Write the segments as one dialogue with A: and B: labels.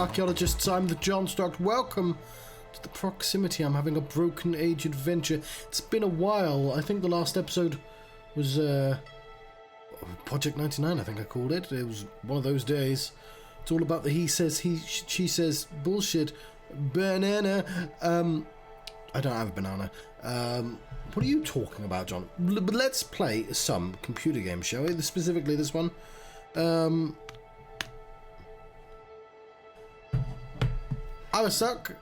A: archaeologists. I'm the Johnstruct. Welcome to the proximity. I'm having a Broken Age adventure. It's been a while. I think the last episode was Project 99, I think I called it. It was one of those days. It's all about the he says, she says bullshit. Banana. I don't have a banana. What are you talking about, John? But let's play some computer games, shall we? Specifically this one. I was stuck.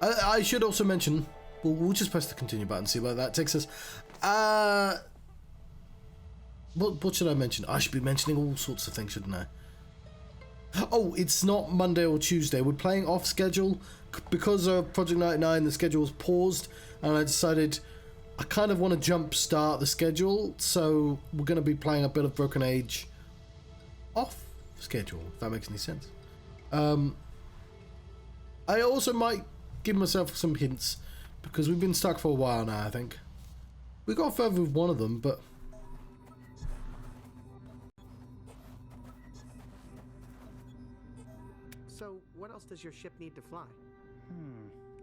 A: I should also mention, we'll just press the continue button, see where that takes us. What should I mention? I should be mentioning all sorts of things, shouldn't I? Oh, it's not Monday or Tuesday. We're playing off schedule because of Project 99. The schedule was paused, and I decided I kind of want to jump start the schedule, so we're going to be playing a bit of Broken Age off schedule, if that makes any sense. I also might give myself some hints because we've been stuck for a while now. I think we got further with one of them, but
B: so what else does your ship need to fly?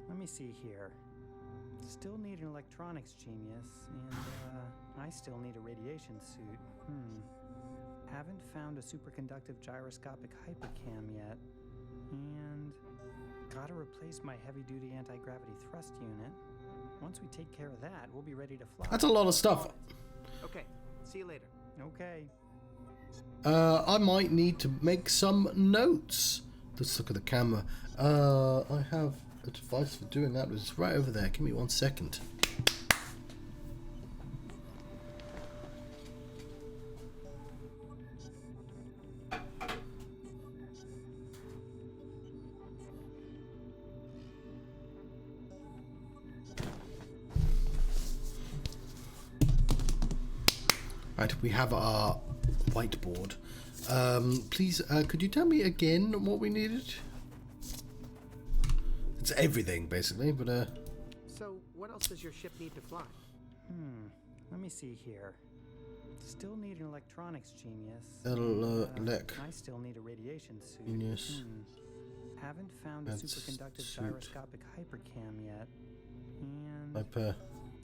C: Let me see here. Still need an electronics genius, and I still need a radiation suit. Haven't found a superconductive gyroscopic hypercam yet, and gotta replace my heavy-duty anti-gravity thrust unit. Once we take care of that, we'll be ready to fly.
A: that's a lot of stuff.
B: Okay, see you later.
C: Okay.
A: I might need to make some notes. Let's look at the camera. I have a device for doing that. It's right over there. Give me 1 second. Right, we have our whiteboard. Please, could you tell me again what we needed? It's everything, basically, but
B: So what else does your ship need to fly?
C: Let me see here. Still need an electronics genius. I still need a radiation suit.
A: Genius.
C: Haven't found a superconductive gyroscopic hypercam yet, and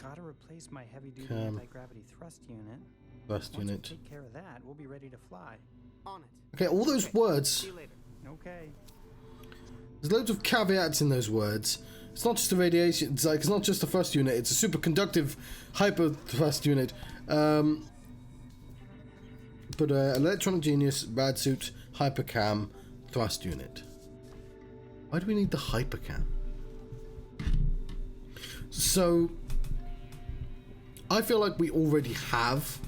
C: gotta replace my heavy-duty anti-gravity thrust unit. Once we take care of that, we'll be ready to fly.
B: On it.
A: Okay, all those words.
B: See you later.
C: Okay.
A: There's loads of caveats in those words. It's not just a radiation. It's not just a thrust unit. It's a superconductive hyper thrust unit. But electronic genius, rad suit, hypercam, thrust unit. Why do we need the hypercam? So I feel like we already have.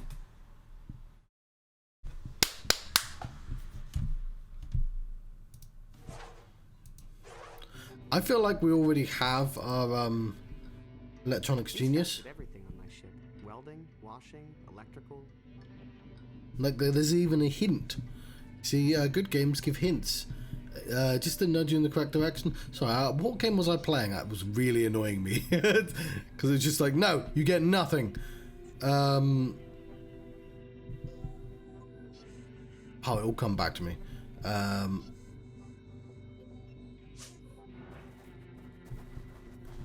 A: I feel like we already have our electronics genius.
B: Everything on my ship: welding, washing, electrical.
A: Like there's even a hint. See, good games give hints. Just to nudge you in the correct direction. Sorry, what game was I playing? That was really annoying me because it's just like, no, you get nothing. Oh, it'll come back to me.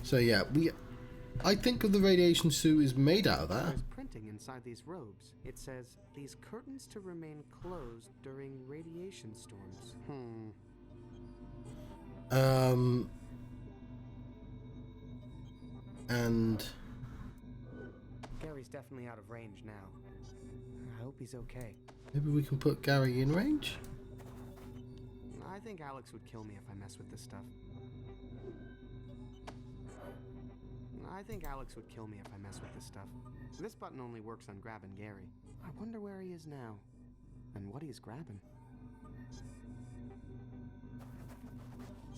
A: So yeah, I think of the radiation suit is made out of that.
B: There's printing inside these robes. It says, "These curtains to remain closed during radiation storms."
A: And
B: Gary's definitely out of range now. I hope he's okay.
A: maybe we can put Gary in range.
B: I think Alex would kill me if I mess with this stuff. This button only works on grabbing Gary. I wonder where he is now, and what he's grabbing.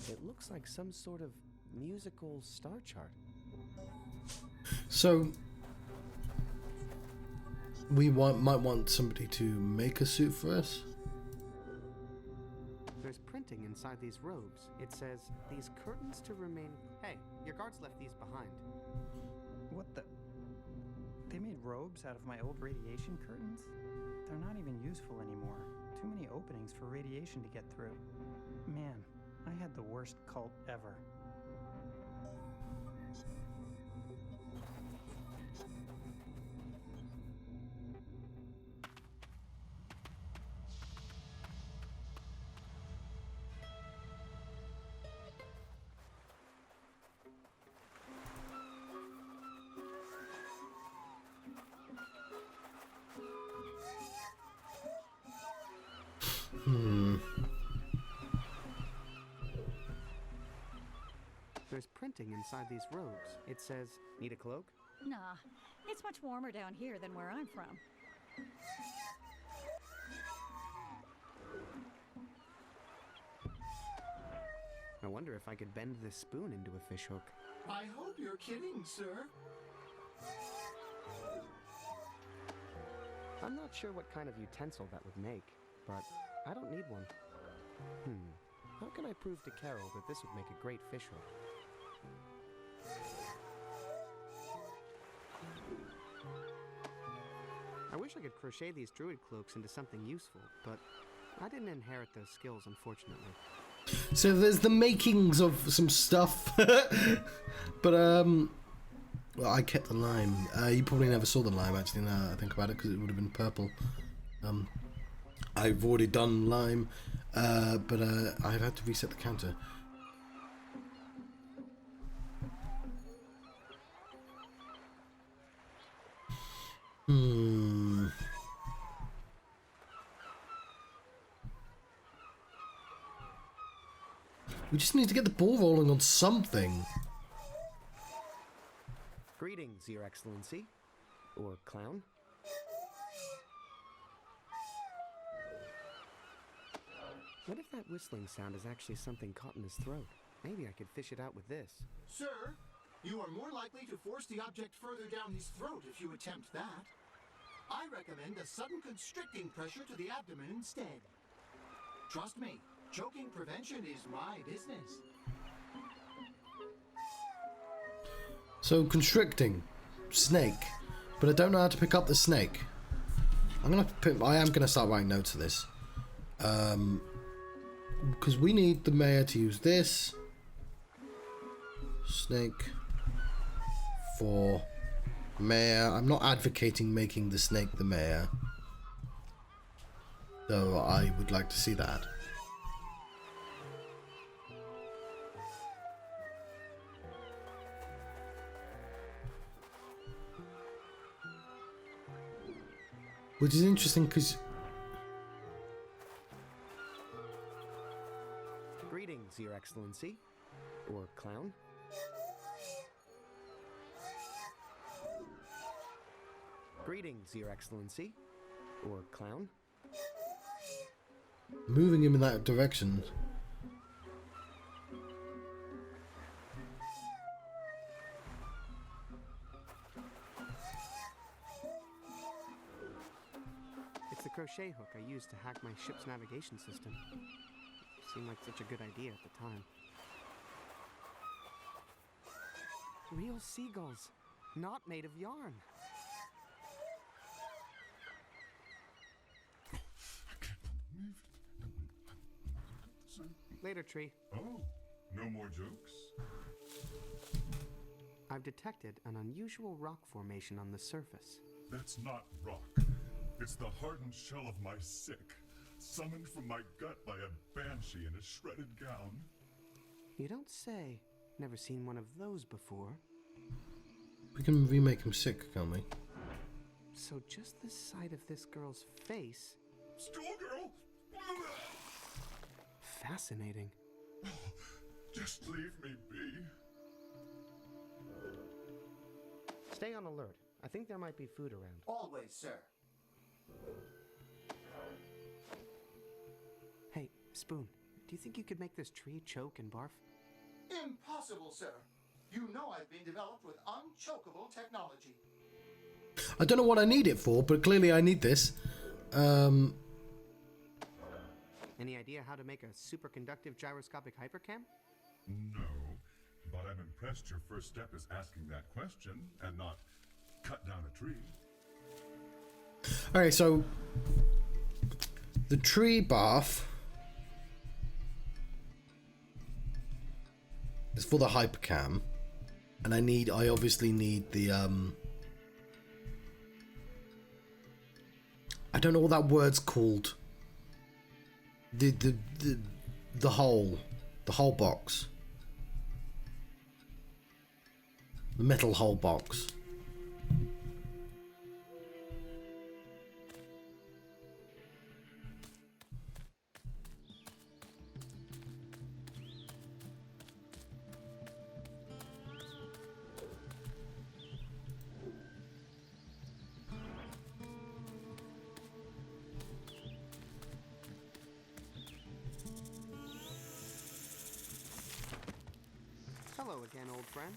B: It looks like some sort of musical star chart.
A: So we might want somebody to make a suit for us.
B: There's printing inside these robes. It says, "These curtains to remain..." Hey, your guards left these behind.
C: What the? They made robes out of my old radiation curtains? They're not even useful anymore. too many openings for radiation to get through. Man, I had the worst cult ever.
B: There's printing inside these robes. It says, need a cloak?
D: Nah, it's much warmer down here than where I'm from.
B: I wonder if I could bend this spoon into a fishhook.
E: I hope you're kidding, sir.
B: I'm not sure what kind of utensil that would make, but I don't need one. How can I prove to Carol that this would make a great fishhook? I wish I could crochet these druid cloaks into something useful, but I didn't inherit those skills, unfortunately.
A: So there's the makings of some stuff. But, well, I kept the lime. You probably never saw the lime, actually, now that I think about it, because it would have been purple. I've already done lime, but I've had to reset the counter. We just need to get the ball rolling on something.
B: Greetings, Your Excellency. Or clown. What if that whistling sound is actually something caught in his throat? Maybe I could fish it out with this.
E: Sir, you are more likely to force the object further down his throat if you attempt that. I recommend a sudden constricting pressure to the abdomen instead. Trust me, choking prevention is my business.
A: So constricting, snake, but I don't know how to pick up the snake. I am gonna start writing notes of this, because we need the mayor to use this snake for mayor. I'm not advocating making the snake the mayor, though I would like to see that. Which is interesting because...
B: Greetings, Your Excellency. Or clown. Greetings, Your Excellency. Or clown.
A: Moving him in that direction.
B: It's the crochet hook I used to hack my ship's navigation system. Seemed like such a good idea at the time. Real seagulls, not made of yarn. Later, Tree.
F: Oh, no more jokes?
B: I've detected an unusual rock formation on the surface.
F: That's not rock. It's the hardened shell of my sick, summoned from my gut by a banshee in a shredded gown.
B: You don't say. Never seen one of those before.
A: We can remake him sick, can't we?
B: So just the sight of this girl's face...
F: Schoolgirl!
B: Fascinating.
F: Just leave me be.
B: Stay on alert. I think there might be food around.
E: Always, sir.
B: Hey, Spoon, do you think you could make this tree choke and barf?
E: Impossible, sir. You know I've been developed with unchokeable technology.
A: I don't know what I need it for, but clearly I need this.
B: Any idea how to make a superconductive gyroscopic hypercam?
F: No, but I'm impressed your first step is asking that question and not cut down a tree.
A: Okay, so The tree bath is for the hypercam, and I obviously need the I don't know what that word's called. The hole box, the metal hole box.
B: Hello again, old friend.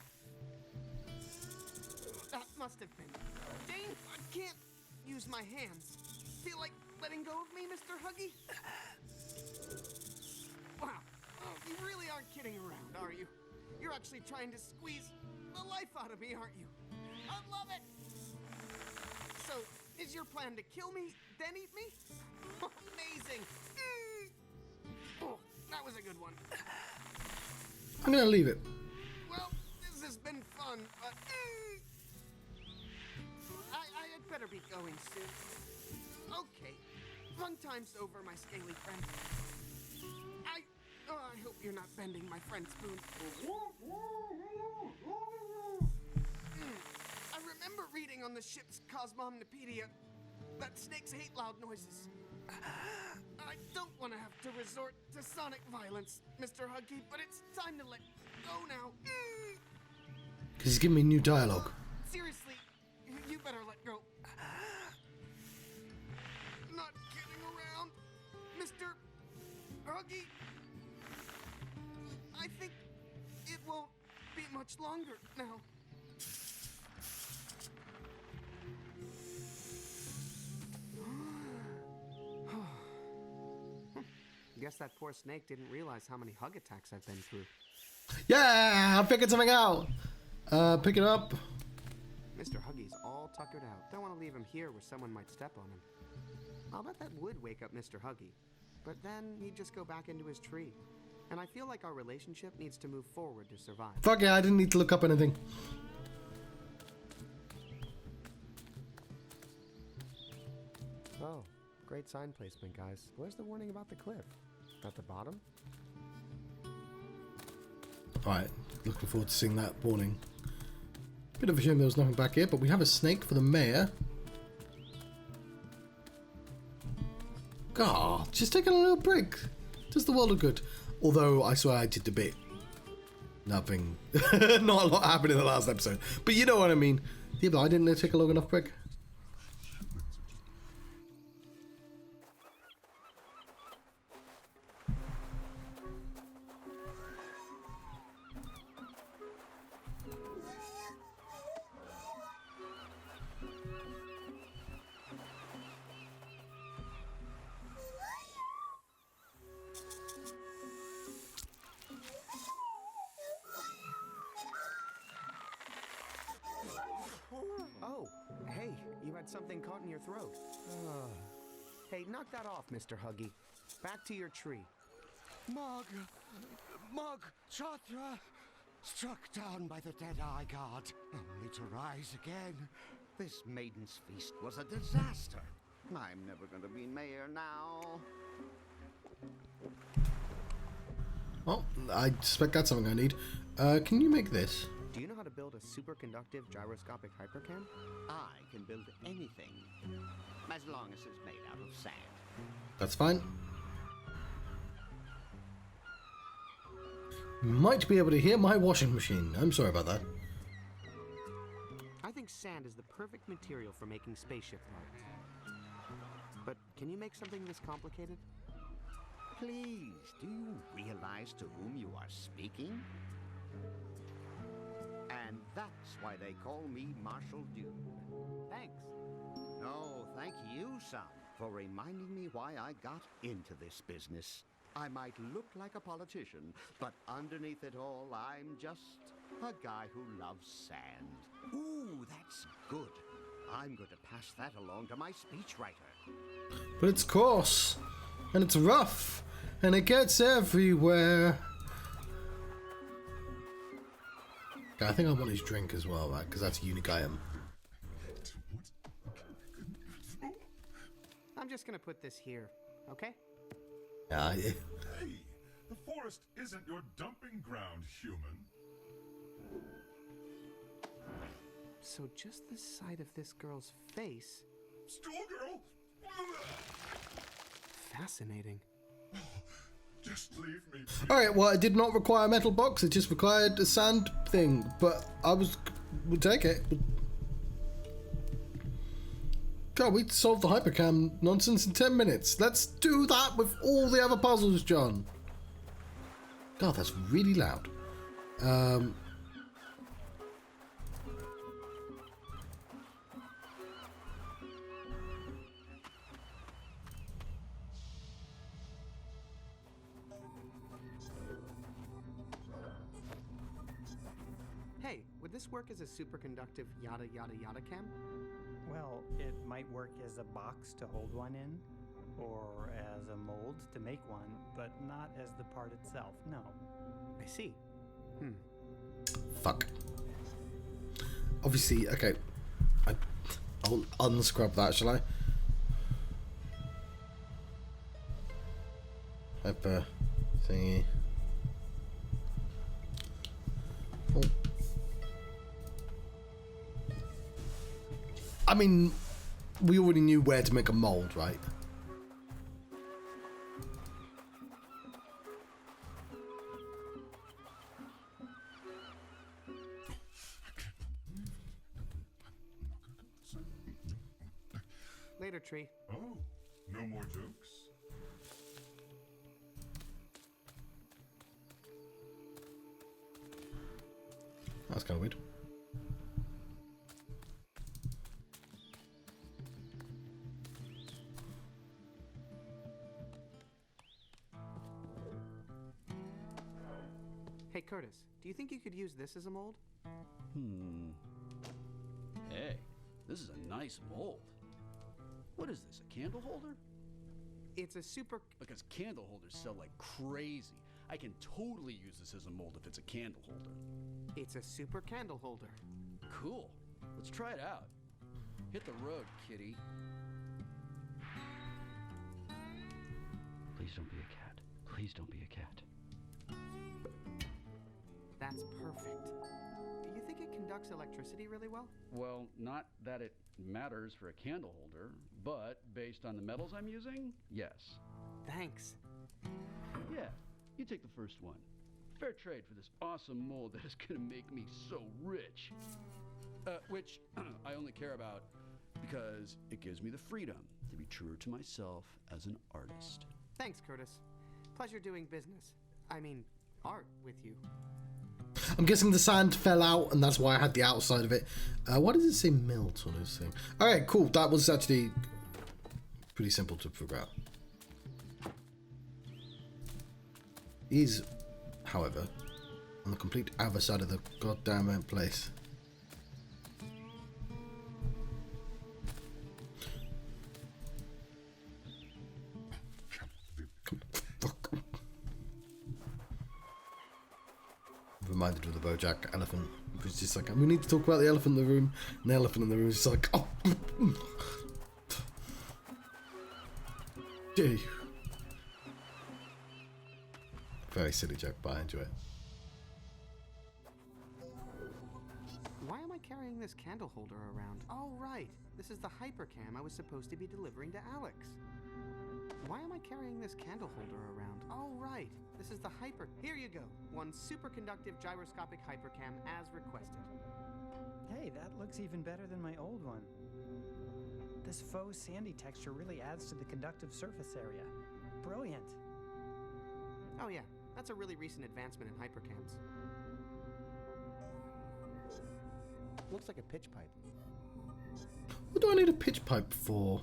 B: That must have been... Dang, I can't use my hands. Feel like letting go of me, Mr. Huggy? Wow, you really aren't kidding around, are you? You're actually trying to squeeze the life out of me, aren't you? I love it! So, is your plan to kill me, then eat me? Amazing! Oh, that was a good one.
A: I'm gonna leave it.
B: Well, this has been fun, but I had better be going soon. Okay, fun time's over, my scaly friend. I hope you're not bending my friend's spoon. I remember reading on the ship's Cosmomnopedia that snakes hate loud noises. I don't want to have to resort to sonic violence, Mr. Huggy, but it's time to let go now.
A: Because he's giving me new dialogue.
B: Seriously, you better let go. Not kidding around, Mr. Huggy. I think it won't be much longer now. Guess that poor snake didn't realize how many hug attacks I've been through.
A: Yeah, I figured something out. Pick it up.
B: Mr. Huggy's all tuckered out. Don't want to leave him here where someone might step on him. I'll bet that would wake up Mr. Huggy. But then he'd just go back into his tree. And I feel like our relationship needs to move forward to survive.
A: Fuck yeah, I didn't need to look up anything.
B: Oh, great sign placement, guys. Where's the warning about the cliff? At the bottom?
A: Alright, looking forward to seeing that warning. Bit of a shame there was nothing back here, but we have a snake for the mayor. God, just taking a little break. Does the world look good? Although, I swear I did a bit. Nothing. Not a lot happened in the last episode. But you know what I mean. Yeah, but I didn't take a long enough break.
B: Oh, hey, you had something caught in your throat. Hey, knock that off, Mr. Huggy. Back to your tree.
G: Mog Chatra, struck down by the Dead-Eye God, only to rise again. This maiden's feast was a disaster. I'm never going to be mayor now.
A: Well, I suspect that's something I need. Can you make this?
B: Do you know how to build a superconductive gyroscopic hypercam?
G: I can build anything, as long as it's made out of sand.
A: That's fine. You might be able to hear my washing machine. I'm sorry about that.
B: I think sand is the perfect material for making spaceship parts. But can you make something this complicated?
G: Please, do you realize to whom you are speaking? And that's why they call me Marshal Dune.
B: Thanks.
G: No, thank you, son, for reminding me why I got into this business. I might look like a politician, but underneath it all, I'm just a guy who loves sand. Ooh, that's good. I'm going to pass that along to my speechwriter.
A: But it's coarse. And it's rough. And it gets everywhere. Okay, I think I want his drink as well, right? Because that's a unique item.
B: I'm just gonna put this here, okay?
A: Yeah,
F: Hey, the forest isn't your dumping ground, human.
B: So just the sight of this girl's face.
F: Schoolgirl!
B: Fascinating.
F: Just leave me.
A: Alright, well, it did not require a metal box, it just required a sand thing, but I would take it. God, we solved the hypercam nonsense in 10 minutes. Let's do that with all the other puzzles, John. God, that's really loud.
B: Hey, would this work as a superconductive yada yada yada cam?
C: Well, it might work as a box to hold one in, or as a mold to make one, but not as the part itself, no.
B: I see.
A: Fuck. Obviously, okay. I'll unscrub that, shall I? Hyper thingy. Oh. I mean, we already knew where to make a mold, right?
B: Later, Tree.
F: Oh, no more jokes?
A: That's kind of weird.
B: Hey, Curtis, do you think you could use this as a mold?
H: Hey, this is a nice mold. What is this, a candle holder?
B: It's a super...
H: Because candle holders sell like crazy. I can totally use this as a mold if it's a candle holder.
B: It's a super candle holder.
H: Cool. Let's try it out. Hit the road, kitty. Please don't be a cat. Please don't be a cat.
B: That's perfect. You think it conducts electricity really well?
H: Well, not that it matters for a candle holder, but based on the metals I'm using, yes.
B: Thanks.
H: Yeah, you take the first one. Fair trade for this awesome mold that is gonna make me so rich. Which I only care about because it gives me the freedom to be truer to myself as an artist.
B: Thanks, Curtis. Pleasure doing business. I mean, art with you.
A: I'm guessing the sand fell out, and that's why I had the outside of it. Why does it say melt on this thing? Alright, cool. That was actually pretty simple to figure out. These, however, on the complete other side of the goddamn place. Fuck. Reminded of the BoJack elephant. It was just like, we need to talk about the elephant in the room. And the elephant in the room is just like, oh. Gee. Very silly joke, but I enjoy it.
B: Why am I carrying this candle holder around? Oh, right. This is the hypercam I was supposed to be delivering to Alex. Why am I carrying this candle holder around? Oh, right. This is the hyper... Here you go. One superconductive gyroscopic hypercam as requested.
C: Hey, that looks even better than my old one. This faux sandy texture really adds to the conductive surface area. Brilliant.
B: Oh, yeah. That's a really recent advancement in hypercams. Looks like a pitch pipe.
A: What do I need a pitch pipe for?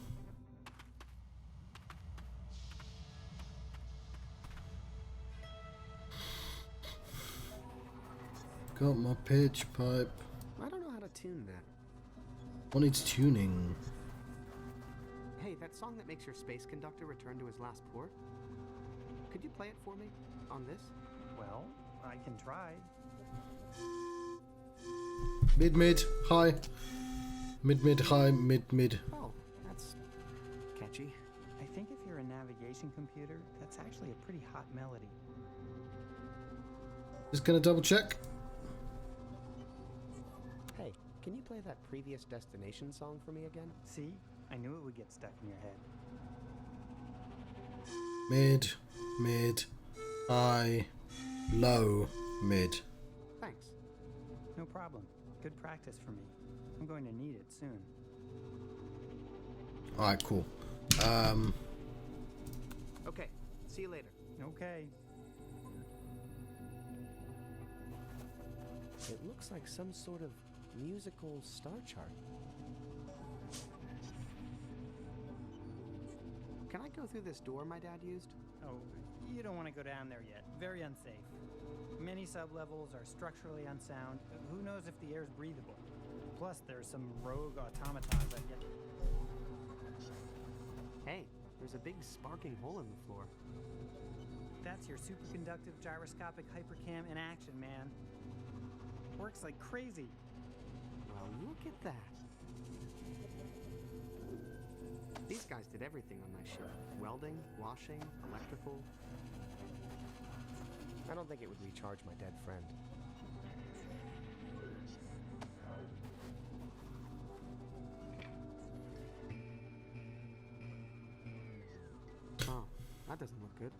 A: Got my pitch pipe.
B: I don't know how to tune that.
A: What needs tuning?
B: Hey, Hey, that song that makes your space conductor return to his last port? Could you play it for me? On this?
C: Well, I can try.
A: Mid, high. Mid, high, mid.
B: Oh, that's catchy.
C: I think if you're a navigation computer, that's actually a pretty hot melody.
A: Just gonna double check.
B: Hey, can you play that previous destination song for me again?
C: See? I knew it would get stuck in your head.
A: Mid, high, low, mid.
B: Thanks.
C: No problem. Good practice for me. I'm going to need it soon.
A: Alright, cool.
B: Okay, see you later.
C: Okay.
B: It looks like some sort of musical star chart. Can I go through this door my dad used?
C: Oh, you don't want to go down there yet. Very unsafe. Many sublevels are structurally unsound. Who knows if the air's breathable? Plus, there's some rogue automatons that get...
B: Hey, there's a big sparking hole in the floor.
C: That's your superconductive gyroscopic hypercam in action, man. Works like crazy.
B: Well, look at that. These guys did everything on my ship. Welding, washing, electrical. I don't think it would recharge my dead friend. Oh, that doesn't look good.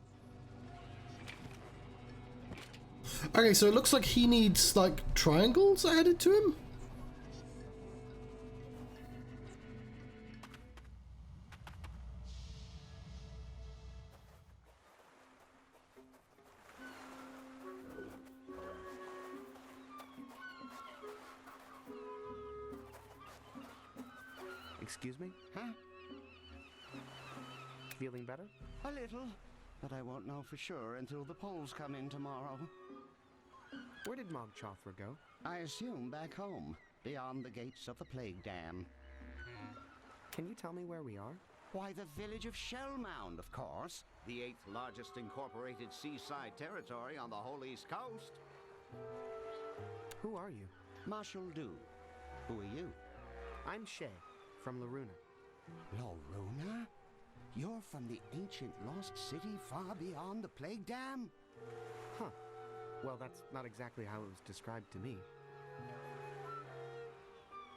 A: Okay, so it looks like he needs, like, triangles added to him?
B: Excuse me?
G: Huh?
B: Feeling better?
G: A little, but I won't know for sure until the polls come in tomorrow.
B: Where did Mog Chothra go?
G: I assume back home, beyond the gates of the Plague Dam.
B: Can you tell me where we are?
G: Why, the village of Shellmound, of course. The 8th largest incorporated seaside territory on the whole East Coast.
B: Who are you?
G: Marshal Du. Who are you?
B: I'm Shay, from Laruna.
G: Loruna? You're from the ancient lost city far beyond the Plague Dam?
B: Huh. Well, that's not exactly how it was described to me.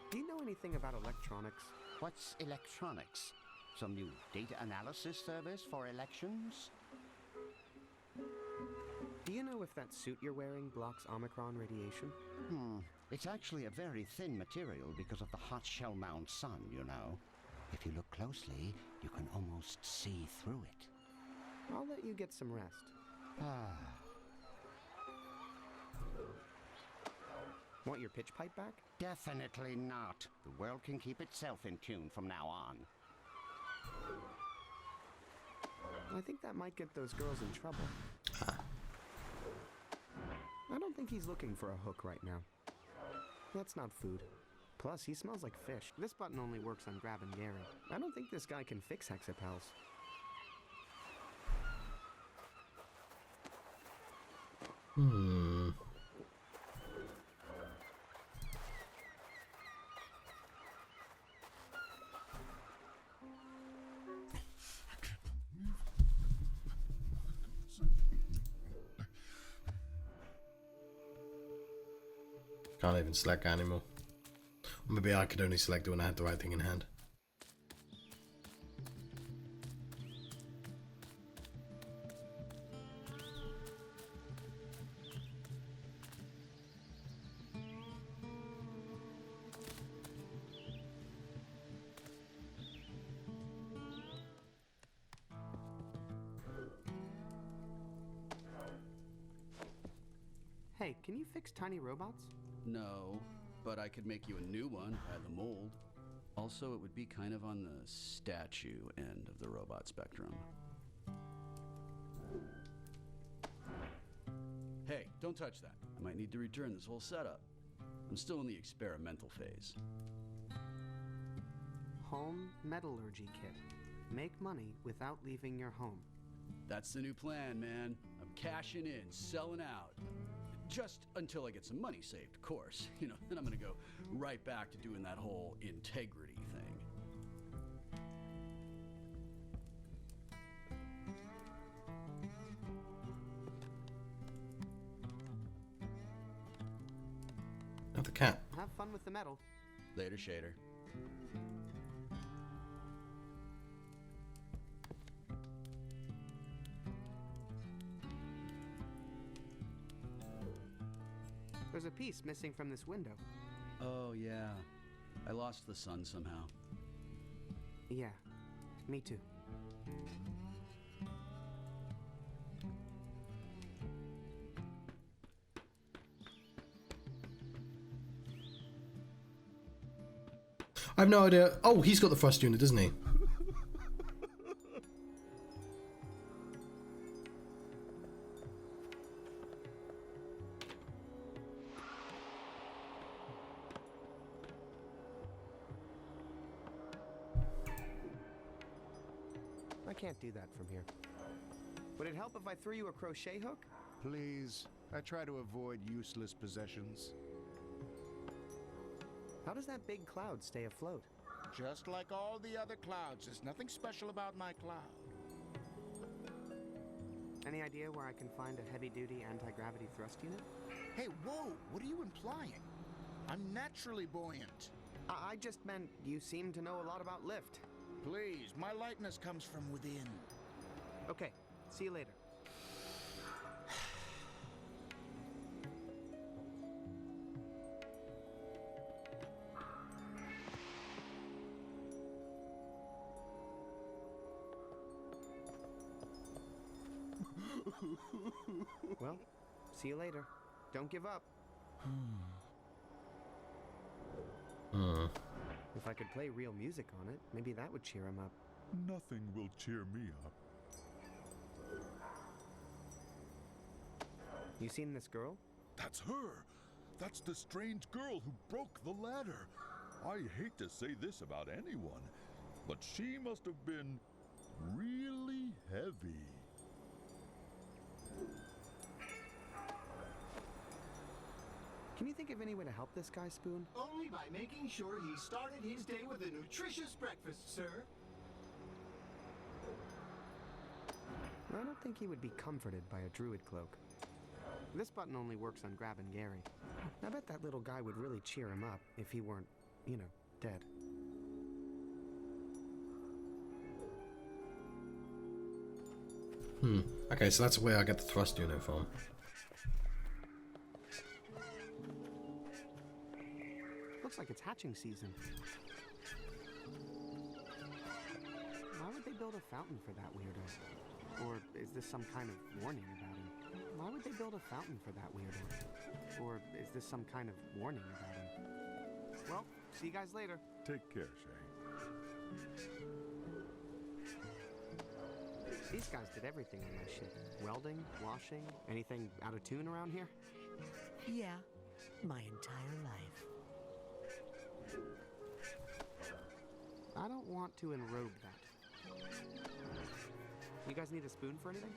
B: Do you know anything about electronics?
G: What's electronics? Some new data analysis service for elections?
B: Do you know if that suit you're wearing blocks Omicron radiation?
G: It's actually a very thin material because of the hot Shellmound sun, you know. If you look closely, you can almost see through it.
B: I'll let you get some rest. Want your pitch pipe back?
G: Definitely not. The world can keep itself in tune from now on.
B: I think that might get those girls in trouble. I don't think he's looking for a hook right now. That's not food. Plus, he smells like fish. This button only works on Grab and Gary. I don't think this guy can fix hexapals.
A: Can't even select animal. Or maybe I could only select it when I had the right thing in hand.
B: Hey, can you fix tiny robots?
H: No, but I could make you a new one by the mold. Also, it would be kind of on the statue end of the robot spectrum. Hey, don't touch that. I might need to return this whole setup. I'm still in the experimental phase.
B: Home metallurgy kit. Make money without leaving your home.
H: That's the new plan, man. I'm cashing in, selling out. Just until I get some money saved, of course. You know, then I'm gonna go right back to doing that whole integrity thing.
A: Not the cat.
B: Have fun with the metal.
H: Later, Shader.
B: There's a piece missing from this window.
H: Oh, yeah. I lost the sun somehow.
B: Yeah, me too.
A: I have no idea. Oh, he's got the thrust unit, doesn't he?
B: I can't do that from here. Would it help if I threw you a crochet hook?
I: Please, I try to avoid useless possessions.
B: How does that big cloud stay afloat?
I: Just like all the other clouds, there's nothing special about my cloud.
B: Any idea where I can find a heavy-duty anti-gravity thrust unit?
I: Hey, whoa, what are you implying? I'm naturally buoyant.
B: I just meant you seem to know a lot about lift.
I: Please, my lightness comes from within.
B: Okay, see you later. Well, see you later. Don't give up. If I could play real music on it, maybe that would cheer him up.
F: Nothing will cheer me up.
B: You seen this girl?
F: That's her! That's the strange girl who broke the ladder. I hate to say this about anyone, but she must have been really heavy.
B: Can you think of any way to help this guy, Spoon?
E: Only by making sure he started his day with a nutritious breakfast, sir.
B: I don't think he would be comforted by a druid cloak. This button only works on grabbing Gary. I bet that little guy would really cheer him up if he weren't, you know, dead.
A: Okay, so that's where I get the thrust unit from.
B: Looks like it's hatching season. Why would they build a fountain for that weirdo? Or is this some kind of warning about him? Why would they build a fountain for that weirdo? Or is this some kind of warning about him? Well, see you guys later.
F: Take care, Shay.
B: These guys did everything on my ship. Welding, washing, anything out of tune around here?
J: Yeah, my entire life.
B: I don't want to enrobe that. You guys need a spoon for anything?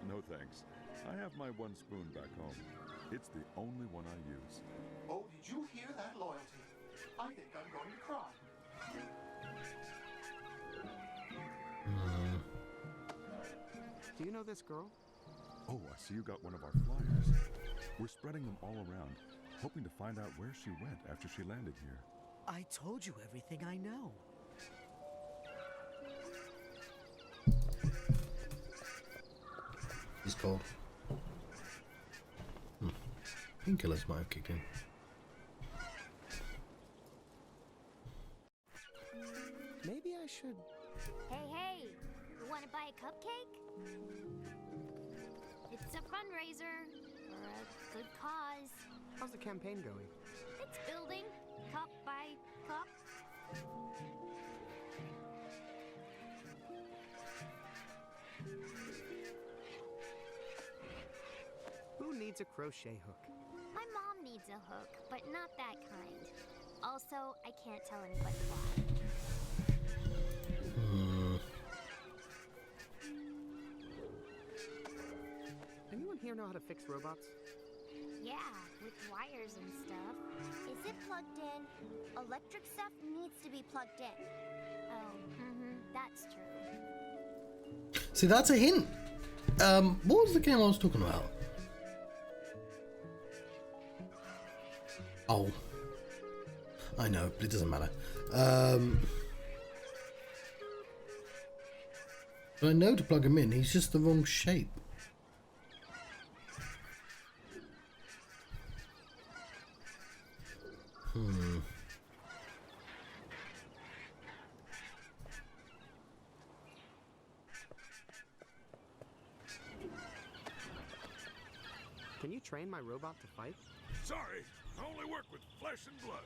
F: No thanks. I have my one spoon back home. It's the only one I use.
E: Oh, did you hear that loyalty? I think I'm going to cry.
B: Do you know this girl?
F: Oh, I see you got one of our flyers. We're spreading them all around, hoping to find out where she went after she landed here.
J: I told you everything I know.
A: He's cold. Painkillers might have kicked in.
B: Maybe I should...
K: Hey, you want to buy a cupcake? It's a fundraiser for a good cause.
B: How's the campaign going?
K: It's building, cup by cup.
B: Who needs a crochet hook?
K: My mom needs a hook, but not that kind. Also, I can't tell anybody why.
B: anyone here know how to fix robots?
K: Yeah, with wires and stuff. Is it plugged in? Electric stuff needs to be plugged in. Oh, that's true.
A: See, that's a hint. What was the game I was talking about? Oh. I know, but it doesn't matter. But I know to plug him in, he's just the wrong shape.
B: Can you train my robot to fight?
F: Sorry, I only work with flesh and blood.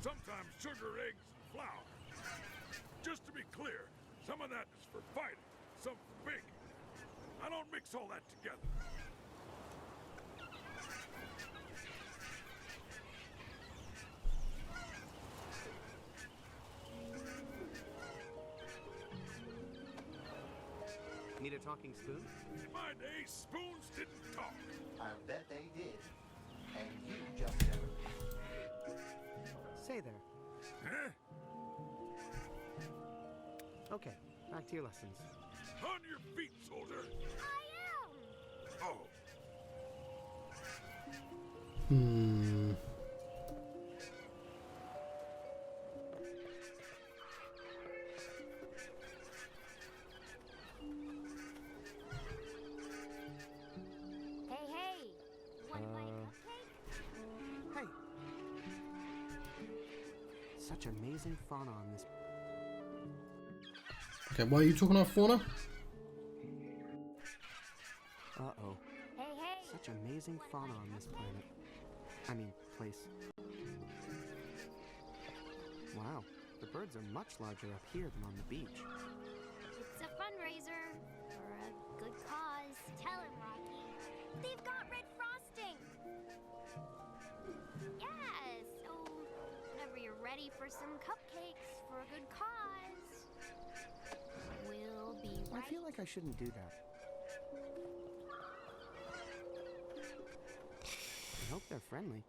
F: Sometimes sugar, eggs, and flour. Just to be clear, some of that is for fighting, some for baking. I don't mix all that together.
B: Need a talking spoon?
F: In my day, spoons didn't talk.
E: I bet they did. And you just never.
B: Say there.
F: Huh?
B: Okay, back to your lessons.
F: On your feet, soldier.
K: I am!
F: Oh.
K: Hey! You want to buy a cupcake?
B: Hey! Such amazing fauna on this.
A: Okay, why are you talking about fauna?
B: Uh-oh.
K: Hey!
B: Such amazing fauna on this planet. I mean, place. Wow, the birds are much larger up here than on the beach.
K: It's a fundraiser for a good cause. Tell him, Rocky. They've got red frosting! Yeah, so whenever you're ready for some cupcakes for a good cause, we'll be right.
B: I feel like I shouldn't do that. I hope they're friendly.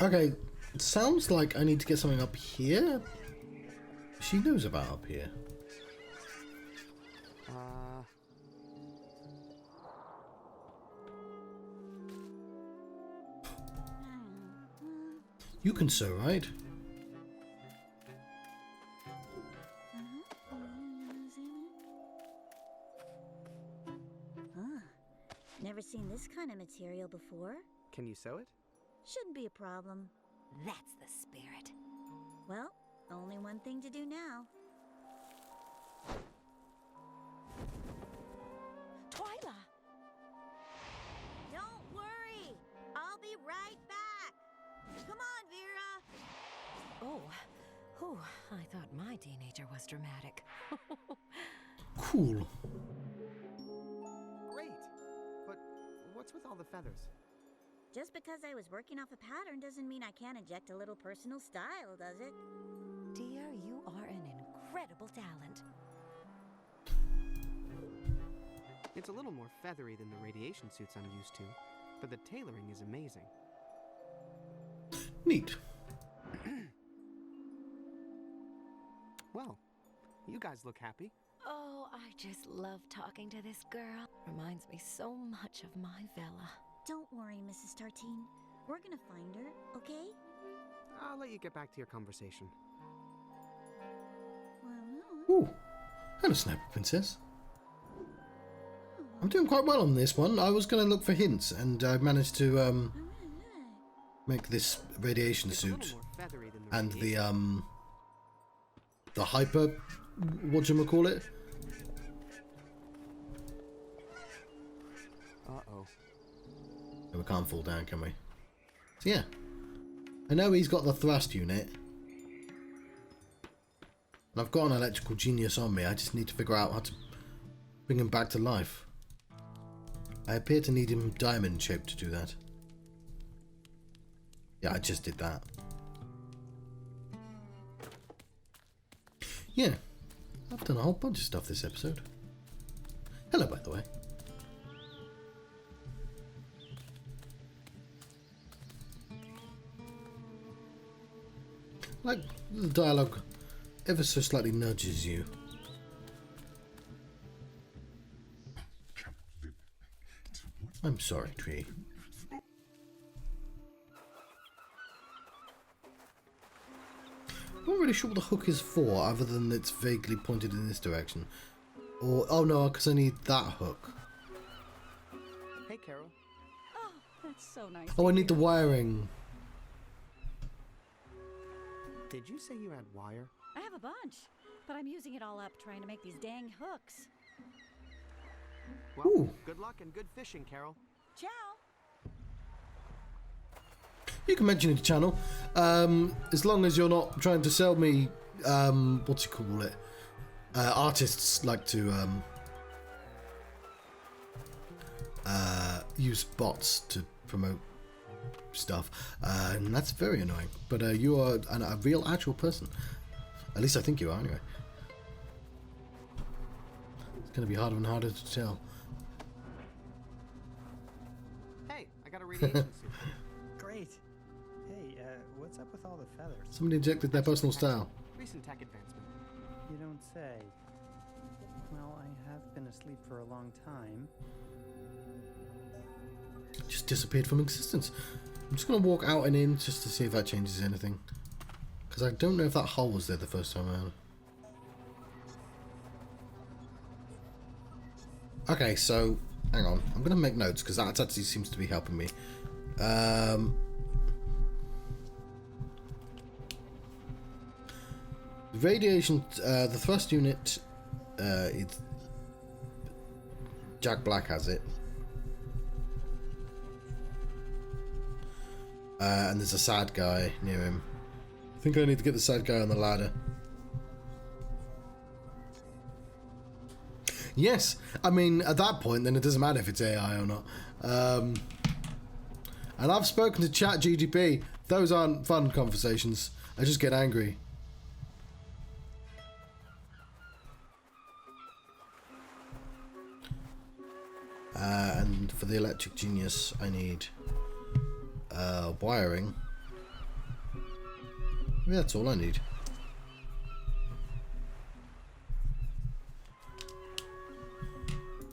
A: Okay, it sounds like I need to get something up here. She knows about up here. You can sew, right?
L: Never seen this kind of material before.
B: Can you sew it?
L: Shouldn't be a problem.
D: That's the spirit.
L: Well, only one thing to do now.
D: Twyla!
L: Don't worry. I'll be right back. Come on, Vera.
D: Oh, I thought my teenager was dramatic.
A: Cool.
B: Great! But what's with all the feathers?
L: Just because I was working off a pattern doesn't mean I can't inject a little personal style, does it?
D: Dear, you are an incredible talent.
B: It's a little more feathery than the radiation suits I'm used to, but the tailoring is amazing.
A: Neat.
B: Well, you guys look happy.
D: Oh, I just love talking to this girl. Reminds me so much of my villa.
L: Don't worry, Mrs. Tartine. We're gonna find her, okay?
B: I'll let you get back to your conversation.
A: Ooh. Hello, Sniper Princess. I'm doing quite well on this one. I was going to look for hints, and I managed to make this radiation suit and the hyper, whatchamacallit.
B: Uh-oh.
A: We can't fall down, can we? So yeah, I know he's got the thrust unit, and I've got an electrical genius on me. I just need to figure out how to bring him back to life. I appear to need him diamond shaped to do that. Yeah, I just did that. Yeah, I've done a whole bunch of stuff this episode. Hello, by the way. Like the dialogue ever so slightly nudges you. I'm sorry, Tree. I'm not really sure what the hook is for, other than it's vaguely pointed in this direction. Or, oh no, because I need that hook.
B: Hey, Carol.
M: Oh, that's so nice.
A: Oh, I need the wiring.
B: Did you say you had wire?
M: I have a bunch, but I'm using it all up trying to make these dang hooks.
B: Well,
A: Ooh.
B: good luck and good fishing, Carol.
M: Ciao.
A: You can mention it to channel, as long as you're not trying to sell me, what do you call it? Artists like to use bots to promote stuff, and that's very annoying. But you are a real, actual person. At least I think you are, anyway. It's going to be harder and harder to tell.
B: Hey, I got a radiation suit.
C: Great. Hey, what's up with all the feathers?
A: Somebody injected their personal style.
B: Recent tech advancement.
C: You don't say. Well, I have been asleep for a long time.
A: Just disappeared from existence. I'm just going to walk out and in just to see if that changes anything. Because I don't know if that hole was there the first time around. Okay, so hang on. I'm going to make notes because that actually seems to be helping me. The radiation, the thrust unit, it's Jack Black has it. And there's a sad guy near him. I think I need to get the sad guy on the ladder. Yes, I mean, at that point, then it doesn't matter if it's AI or not. And I've spoken to ChatGPT. Those aren't fun conversations. I just get angry. And for the electric genius, I need wiring. Maybe that's all I need.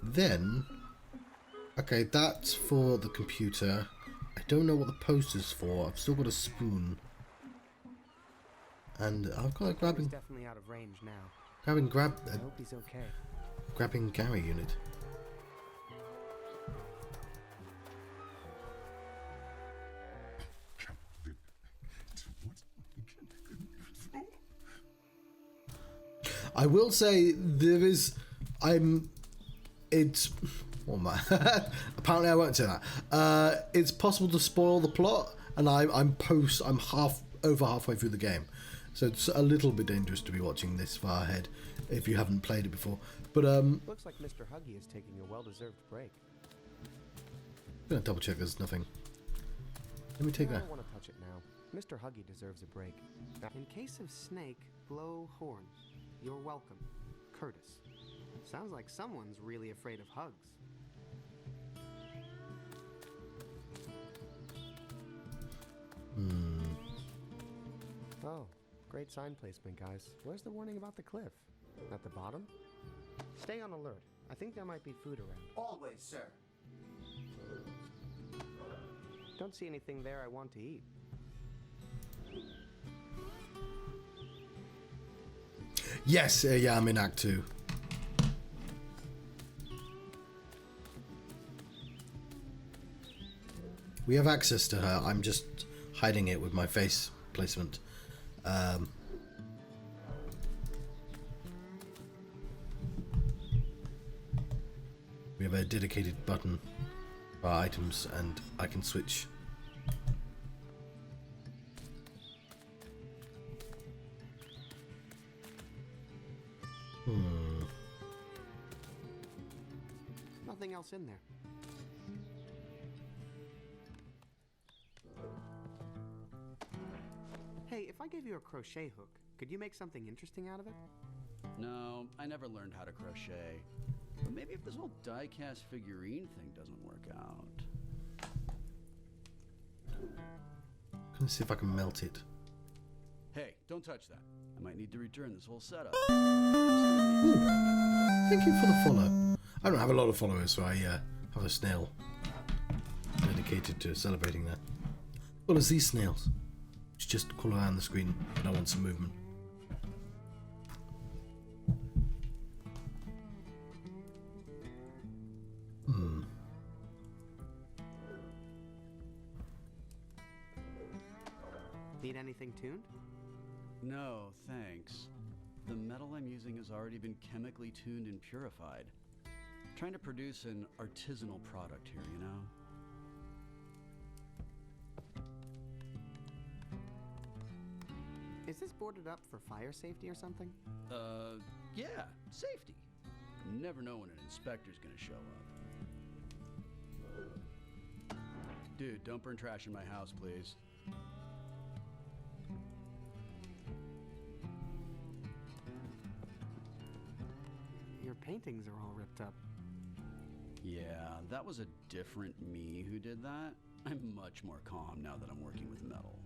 A: Then, okay, that's for the computer. I don't know what the poster's for. I've still got a spoon. And I've got a grabbing...
B: He's definitely out of range now.
A: I
B: hope he's okay.
A: Grabbing Gary unit. I will say there is... It's... Oh my... Apparently I won't say that. It's possible to spoil the plot, and I'm over halfway through the game. So it's a little bit dangerous to be watching this far ahead if you haven't played it before. But
B: looks like Mr. Huggy is taking a well-deserved break.
A: I'm gonna double check there's nothing. Let me take
B: I
A: that.
B: don't want to touch it now. Mr. Huggy deserves a break. In case of snake, blow horn. You're welcome. Curtis. Sounds like someone's really afraid of hugs. Oh, great sign placement, guys. Where's the warning about the cliff? At the bottom? Stay on alert. I think there might be food around.
E: Always, sir.
B: Don't see anything there I want to eat.
A: Yes, yeah, I'm in Act 2. We have access to her. I'm just hiding it with my face placement. We have a dedicated button for items, and I can switch.
B: Nothing else in there. Hey, if I gave you a crochet hook, could you make something interesting out of it?
H: No, I never learned how to crochet. But maybe if this whole die-cast figurine thing doesn't work out.
A: Let's see if I can melt it.
H: Hey, don't touch that. I might need to return this whole setup.
A: Thank you for the follow. I don't have a lot of followers, so I have a snail dedicated to celebrating that. Well, as these snails, which just crawl around the screen when I want some movement.
B: Need anything tuned?
H: No, thanks. The metal I'm using has already been chemically tuned and purified. Trying to produce an artisanal product here, you know?
B: Is this boarded up for fire safety or something?
H: Yeah, safety. You never know when an inspector's gonna show up. Dude, don't burn trash in my house, please.
B: Your paintings are all ripped up.
H: Yeah, that was a different me who did that. I'm much more calm now that I'm working with metal.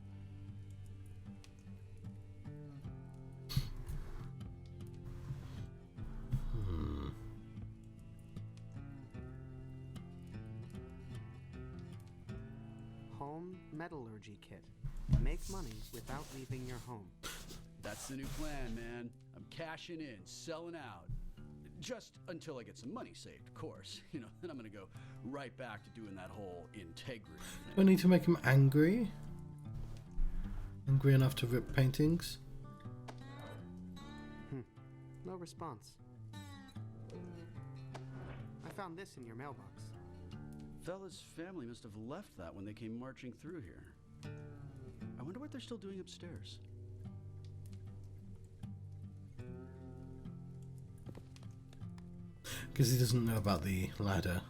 B: Home metallurgy kit. Make money without leaving your home.
H: That's the new plan, man. I'm cashing in, selling out. Just until I get some money saved, of course. You know, then I'm gonna go right back to doing that whole integrity thing.
A: Do I need to make him angry? Angry enough to rip paintings?
B: No response. I found this in your mailbox.
H: Fella's family must have left that when they came marching through here. I wonder what they're still doing upstairs.
A: Because he doesn't know about the ladder.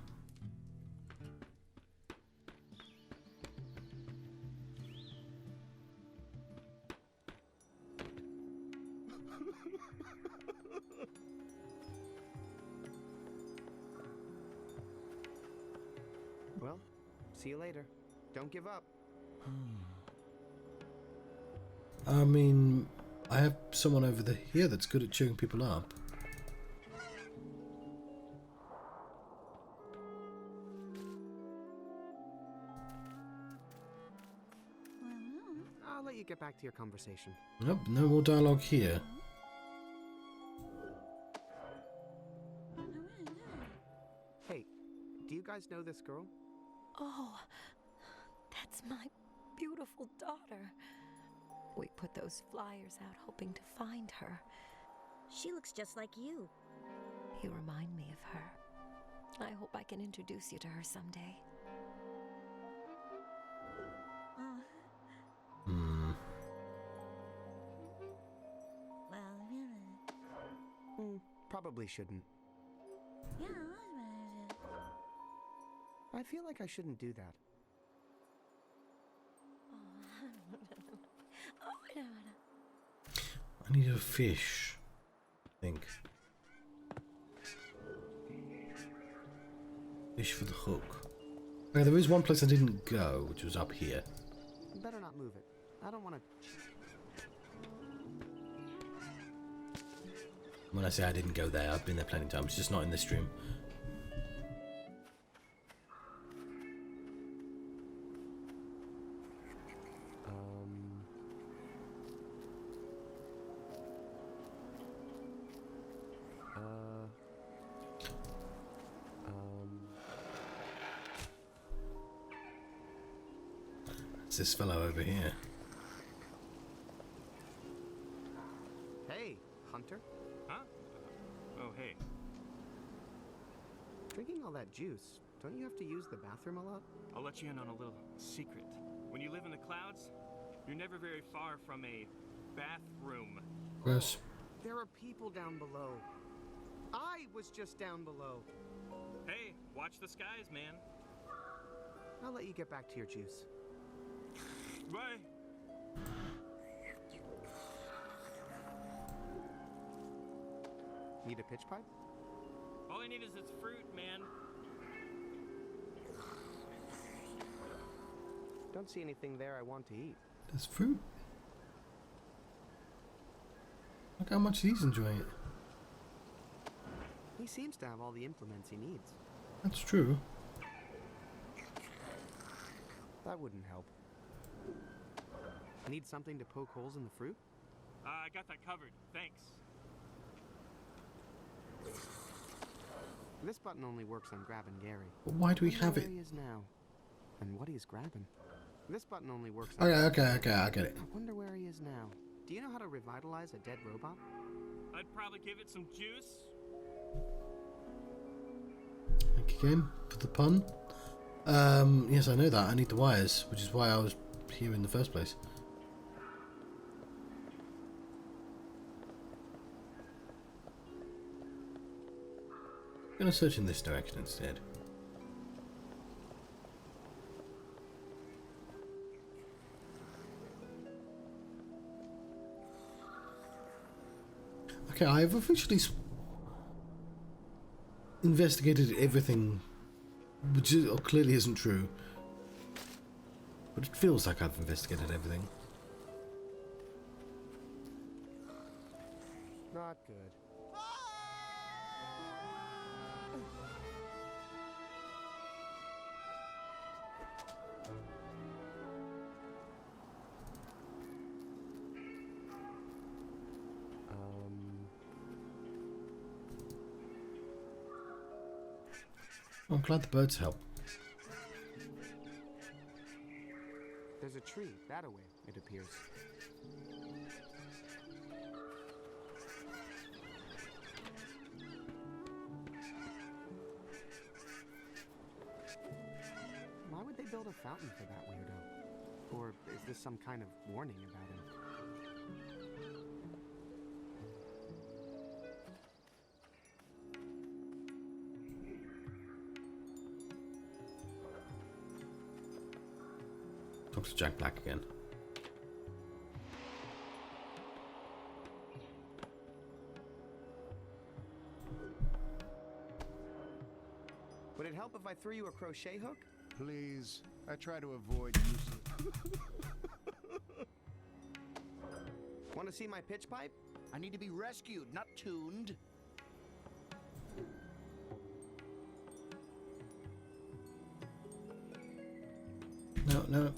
B: Well, see you later. Don't give up.
A: I mean, I have someone over here that's good at cheering people up.
B: I'll let you get back to your conversation.
A: Nope, no more dialogue here.
B: Hey, do you guys know this girl?
D: Oh, that's my beautiful daughter. We put those flyers out hoping to find her.
L: She looks just like you.
D: You remind me of her. I hope I can introduce you to her someday.
B: Probably shouldn't.
L: Yeah.
B: I feel like I shouldn't do that.
A: I need a fish, I think. Fish for the hook. Okay, there is one place I didn't go, which was up here.
B: Better not move it. I don't want to...
A: When I say I didn't go there, I've been there plenty of times, just not in this stream. It's this fellow over here.
B: Hey, Hunter.
N: Huh? Oh, hey.
B: Drinking all that juice, don't you have to use the bathroom a lot?
N: I'll let you in on a little secret. When you live in the clouds, you're never very far from a bathroom.
A: Gross.
B: There are people down below. I was just down below.
N: Hey, watch the skies, man.
B: I'll let you get back to your juice.
N: Bye.
B: Need a pitch pipe?
N: All I need is its fruit, man.
B: Don't see anything there I want to eat.
A: There's fruit. Look how much he's enjoying it.
B: He seems to have all the implements he needs.
A: That's true.
B: That wouldn't help. Need something to poke holes in the fruit?
N: I got that covered. Thanks.
B: This button only works on grabbing Gary.
A: But why do we have it?
B: Where he is now, and what he's grabbing. This button only works.
A: Okay, I get it.
B: I wonder where he is now. Do you know how to revitalize a dead robot?
N: I'd probably give it some juice.
A: Thank you again for the pun. Yes, I know that. I need the wires, which is why I was here in the first place. I'm gonna search in this direction instead. Okay, I've officially investigated everything, which clearly isn't true. But it feels like I've investigated everything.
B: Not good.
A: I'm glad the birds help.
B: There's a tree that away, it appears. Why would they build a fountain for that weirdo? Or is this some kind of warning about him?
A: Talk to Jack Black again.
B: Would it help if I threw you a crochet hook?
I: Please, I try to avoid using...
B: Want to see my pitch pipe?
I: I need to be rescued, not tuned.
A: No.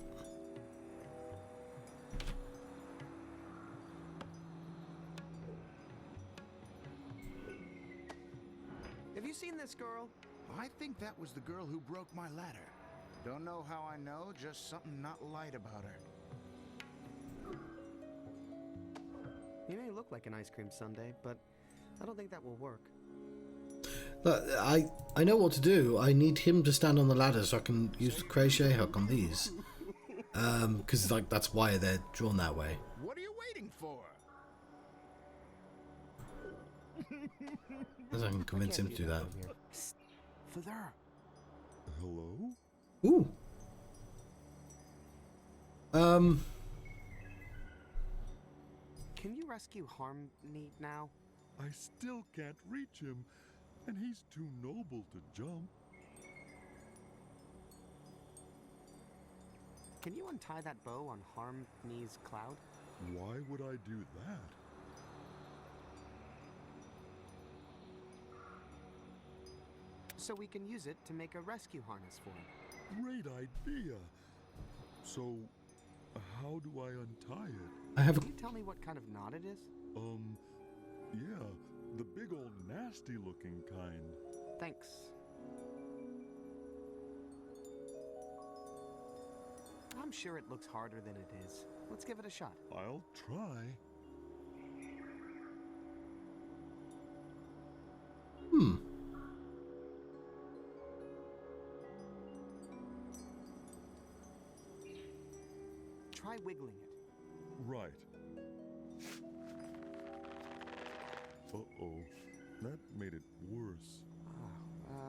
B: Have you seen this girl?
I: I think that was the girl who broke my ladder. Don't know how I know, just something not light about her.
B: You may look like an ice cream sundae, but I don't think that will work.
A: Look, I know what to do. I need him to stand on the ladder so I can use the crochet hook on these. Because like that's why they're drawn that way.
I: What are you waiting for?
A: As I can convince him to do that.
I: Father.
F: Hello?
A: Ooh.
B: Can you rescue Harmony now?
F: I still can't reach him, and he's too noble to jump.
B: Can you untie that bow on Harmony's cloud?
F: Why would I do that?
B: So we can use it to make a rescue harness for him.
F: Great idea. So, how do I untie it?
A: I have a...
B: Can you tell me what kind of knot it is?
F: Yeah, the big old nasty looking kind.
B: Thanks. I'm sure it looks harder than it is. Let's give it a shot.
F: I'll try.
B: Try wiggling it.
F: Right. Uh-oh. That made it worse.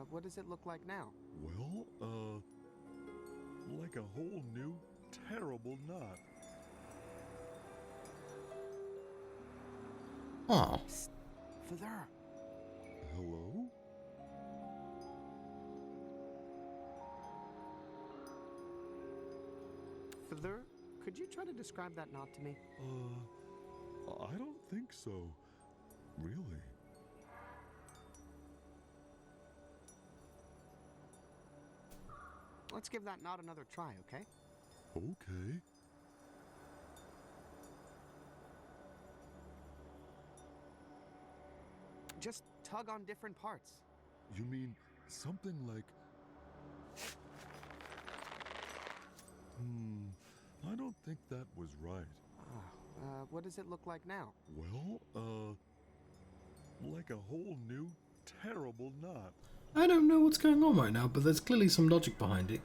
B: What does it look like now?
F: Well, like a whole new, terrible knot.
A: Oh.
B: Father.
F: Hello?
B: Father, could you try to describe that knot to me?
F: I don't think so. Really?
B: Let's give that knot another try, okay?
F: Okay.
B: Just tug on different parts.
F: You mean something like... I don't think that was right.
B: What does it look like now?
F: Well, like a whole new, terrible knot.
A: I don't know what's going on right now, but there's clearly some logic behind it.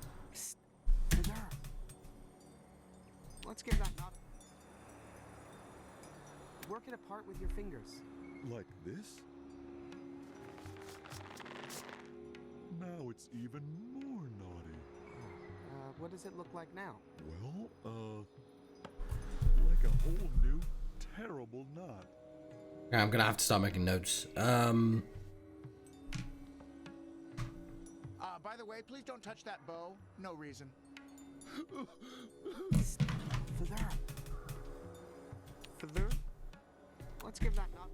B: Let's give that knot. Work it apart with your fingers.
F: Like this? Now it's even more naughty.
B: What does it look like now?
F: Well, like a whole new, terrible knot.
A: Yeah, I'm gonna have to start making notes.
I: By the way, please don't touch that bow. No reason.
B: Further. Let's give that knot.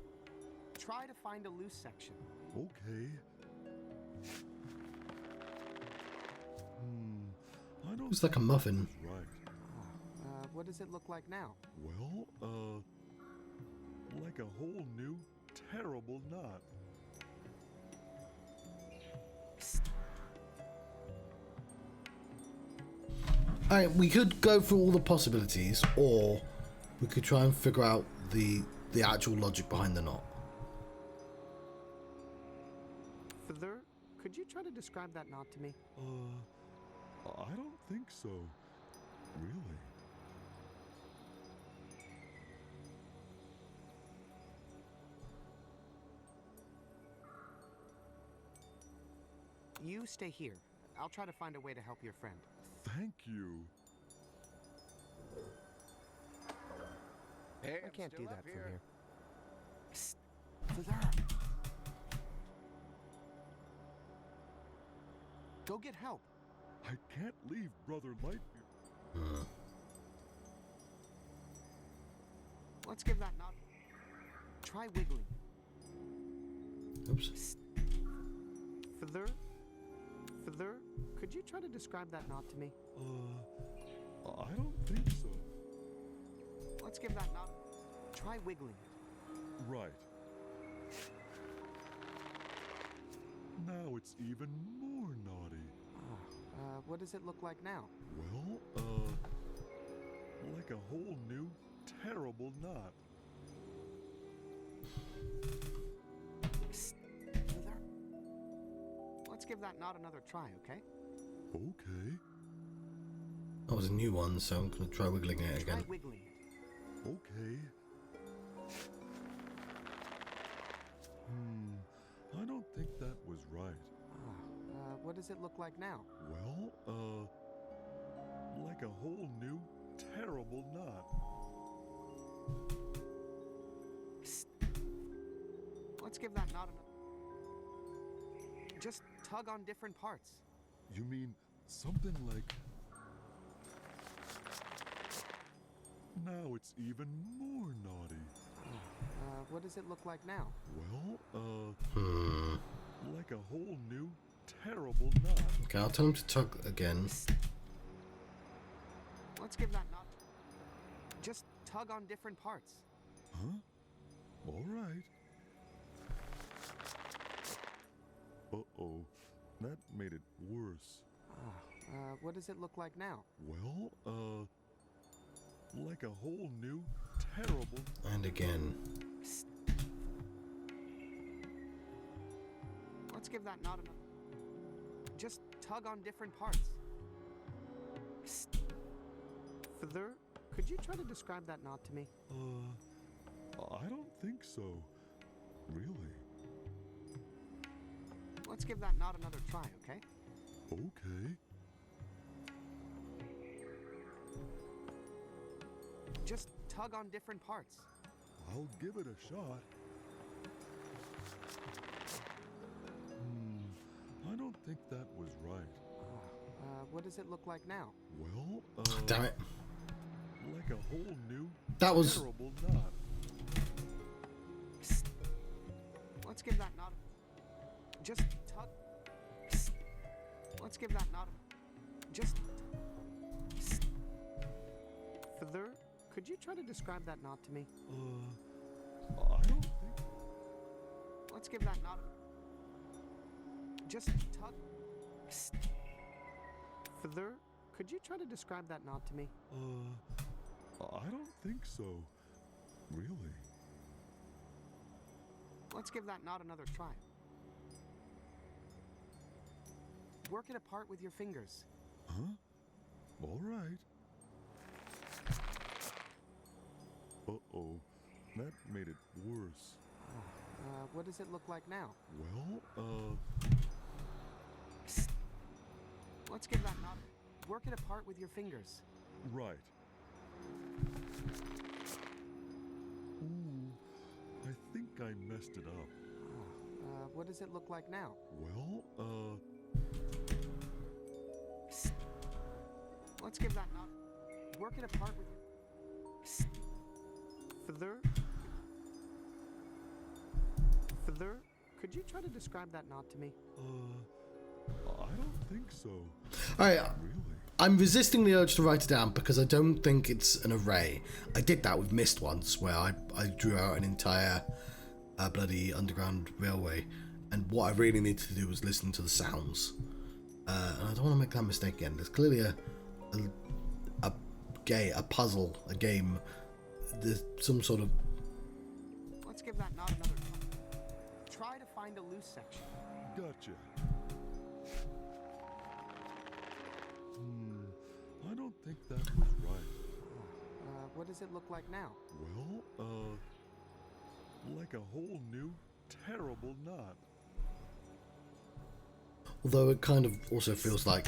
B: Try to find a loose section.
F: Okay. I don't
A: It's like a muffin.
F: think right.
B: What does it look like now?
F: Well, like a whole new, terrible knot.
A: Alright, we could go through all the possibilities, or we could try and figure out the actual logic behind the knot.
B: Further, could you try to describe that knot to me?
F: I don't think so. Really.
B: You stay here. I'll try to find a way to help your friend.
F: Thank you.
I: Hey,
B: I can't do that from here. Psst. Further. Go get help.
F: I can't leave Brother Lightyear.
B: Let's give that knot. Try wiggling.
A: Oops.
B: Further. Further. Could you try to describe that knot to me?
F: I don't think so.
B: Let's give that knot. Try wiggling.
F: Right. Now it's even more naughty.
B: What does it look like now?
F: Well, like a whole new, terrible knot.
B: Further. Let's give that knot another try, okay?
F: Okay.
A: That was a new one, so I'm gonna try wiggling it again.
B: Try wiggling.
F: Okay. I don't think that was right.
B: What does it look like now?
F: Well, like a whole new, terrible knot.
B: Let's give that knot another. Just tug on different parts.
F: You mean something like... Now it's even more naughty.
B: What does it look like now?
F: Well, like a whole new, terrible knot.
A: Okay, I'll tell him to tug again.
B: Let's give that knot. Just tug on different parts.
F: Huh? All right. Uh-oh. That made it worse.
B: What does it look like now?
F: Well, like a whole new, terrible...
A: And again.
B: Let's give that knot another. Just tug on different parts. Further, could you try to describe that knot to me?
F: I don't think so. Really.
B: Let's give that knot another try, okay?
F: Okay.
B: Just tug on different parts.
F: I'll give it a shot. I don't think that was right.
B: What does it look like now?
F: Well,
A: Damn it.
F: like a whole new,
A: That was...
F: terrible knot.
B: Let's give that knot. Just tug. Let's give that knot. Just. Further, could you try to describe that knot to me?
F: I don't think.
B: Let's give that knot. Just tug. Further, could you try to describe that knot to me?
F: I don't think so. Really.
B: Let's give that knot another try. Work it apart with your fingers.
F: Huh? All right. Uh-oh. That made it worse.
B: What does it look like now?
F: Well,
B: Let's give that knot. Work it apart with your fingers.
F: right. Ooh, I think I messed it up.
B: What does it look like now?
F: Well,
B: Let's give that knot. Work it apart with your... Further? Further? Could you try to describe that knot to me?
F: I don't think so.
A: Alright,
F: Really?
A: I'm resisting the urge to write it down because I don't think it's an array. I did that with Myst once, where I drew out an entire bloody underground railway, and what I really needed to do was listen to the sounds. And I don't want to make that mistake again. There's clearly a puzzle, a game. There's some sort of...
B: Let's give that knot another try. Try to find a loose section.
F: Gotcha. I don't think that was right.
B: What does it look like now?
F: Well, like a whole new, terrible knot.
A: Although it kind of also feels like...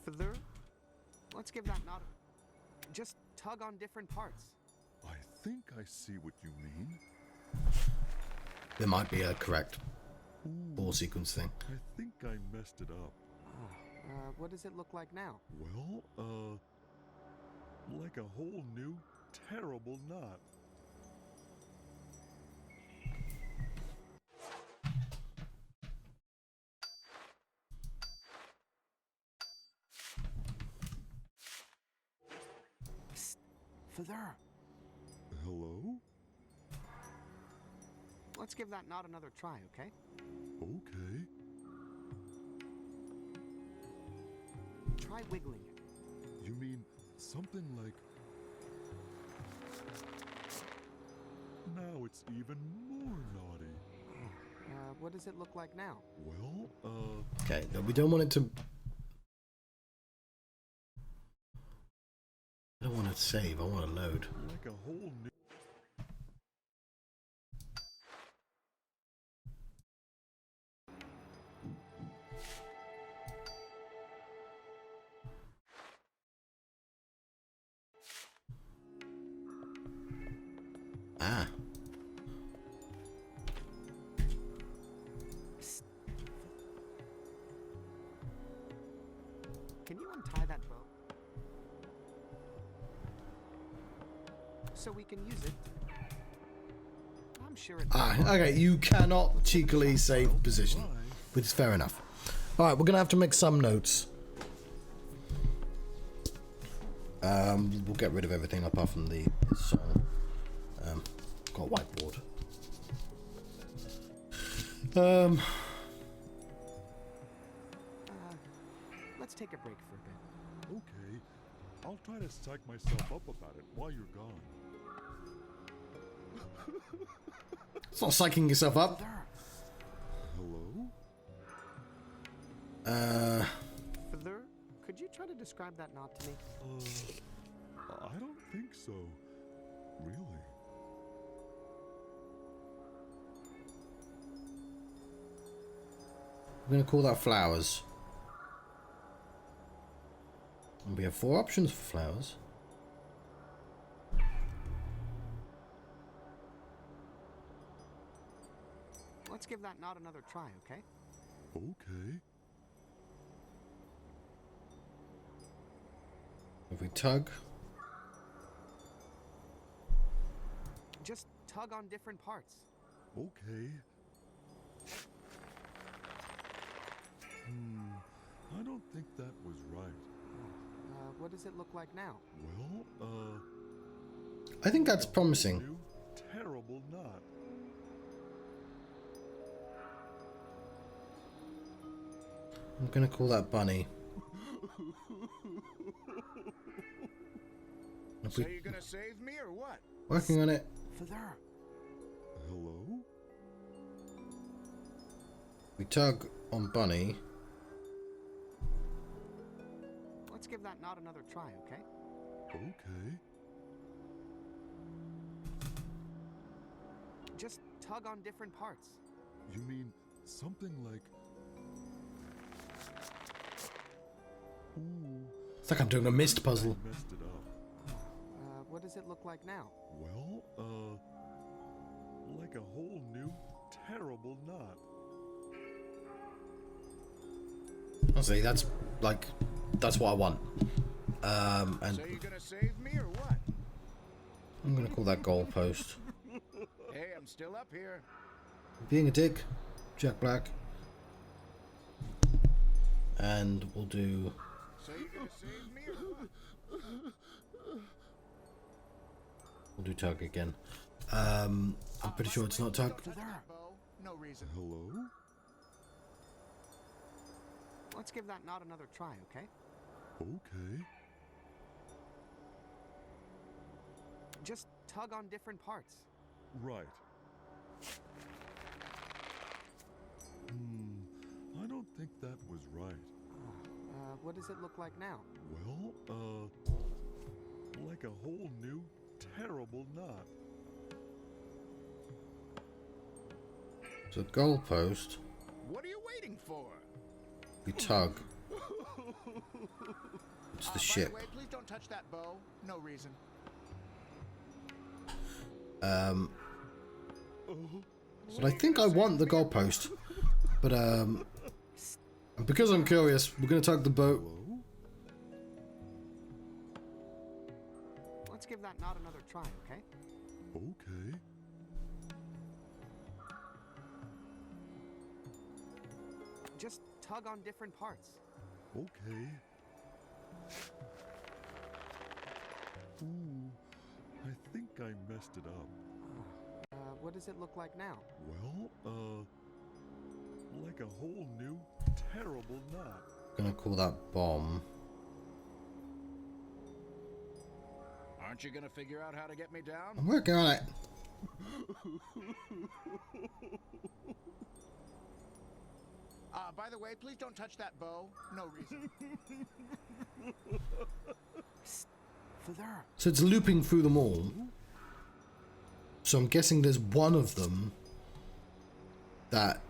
B: Further? Let's give that knot. Just tug on different parts.
F: I think I see what you mean.
A: There might be a correct ball sequence thing.
F: I think I messed it up.
B: What does it look like now?
F: Well, like a whole new, terrible knot.
B: Further.
F: Hello?
B: Let's give that knot another try, okay?
F: Okay.
B: Try wiggling it.
F: You mean something like... Now it's even more naughty.
B: What does it look like now?
F: Well,
A: Okay, no, we don't want it to... I don't want to save, I want to load.
F: like a whole new...
A: Ah.
B: Can you untie that bow? So we can use it. I'm sure it...
A: Okay, you cannot cheekily save position, which is fair enough. Alright, we're going to have to make some notes. We'll get rid of everything apart from the song. Got a whiteboard.
B: Let's take a break for a bit.
F: Okay. I'll try to psych myself up about it while you're gone.
A: It's not psyching yourself up.
F: Hello?
B: Further, could you try to describe that knot to me?
F: I don't think so. Really?
A: We're going to call that flowers. And we have 4 options for flowers.
B: Let's give that knot another try, okay?
F: Okay.
A: If we tug.
B: Just tug on different parts.
F: Okay. I don't think that was right.
B: What does it look like now?
F: Well,
A: I think that's promising.
F: new terrible knot.
A: I'm gonna call that Bunny.
I: So you're gonna save me or what?
A: Working on it.
B: Father.
F: Hello?
A: We tug on Bunny.
B: Let's give that knot another try, okay?
F: Okay.
B: Just tug on different parts.
F: You mean something like... Ooh.
A: It's like I'm doing a mist puzzle.
F: I messed it up.
B: What does it look like now?
F: Well, like a whole new terrible knot.
A: Honestly, that's what I want. And
I: So you're gonna save me or what?
A: I'm gonna call that goalpost.
I: Hey, I'm still up here.
A: Being a dick, Jack Black. And we'll do...
I: So you're gonna save me or what?
A: We'll do tug again. I'm pretty sure it's not tug.
I: No reason.
F: Hello?
B: Let's give that knot another try, okay?
F: Okay.
B: Just tug on different parts.
F: Right. I don't think that was right.
B: What does it look like now?
F: Well, like a whole new terrible knot.
A: So goalpost.
I: What are you waiting for?
A: We tug. It's the ship.
I: By the way, please don't touch that bow. No reason.
A: But I think I want the goalpost. But because I'm curious, we're gonna tug the boat.
F: Hello?
B: Let's give that knot another try, okay?
F: Okay.
B: Just tug on different parts.
F: Okay. Ooh, I think I messed it up.
B: What does it look like now?
F: Well, like a whole new terrible knot.
A: Gonna call that bomb.
I: Aren't you gonna figure out how to get me down?
A: I'm working on it.
I: By the way, please don't touch that bow. No reason.
B: Father.
A: So it's looping through them all. So I'm guessing there's one of them that,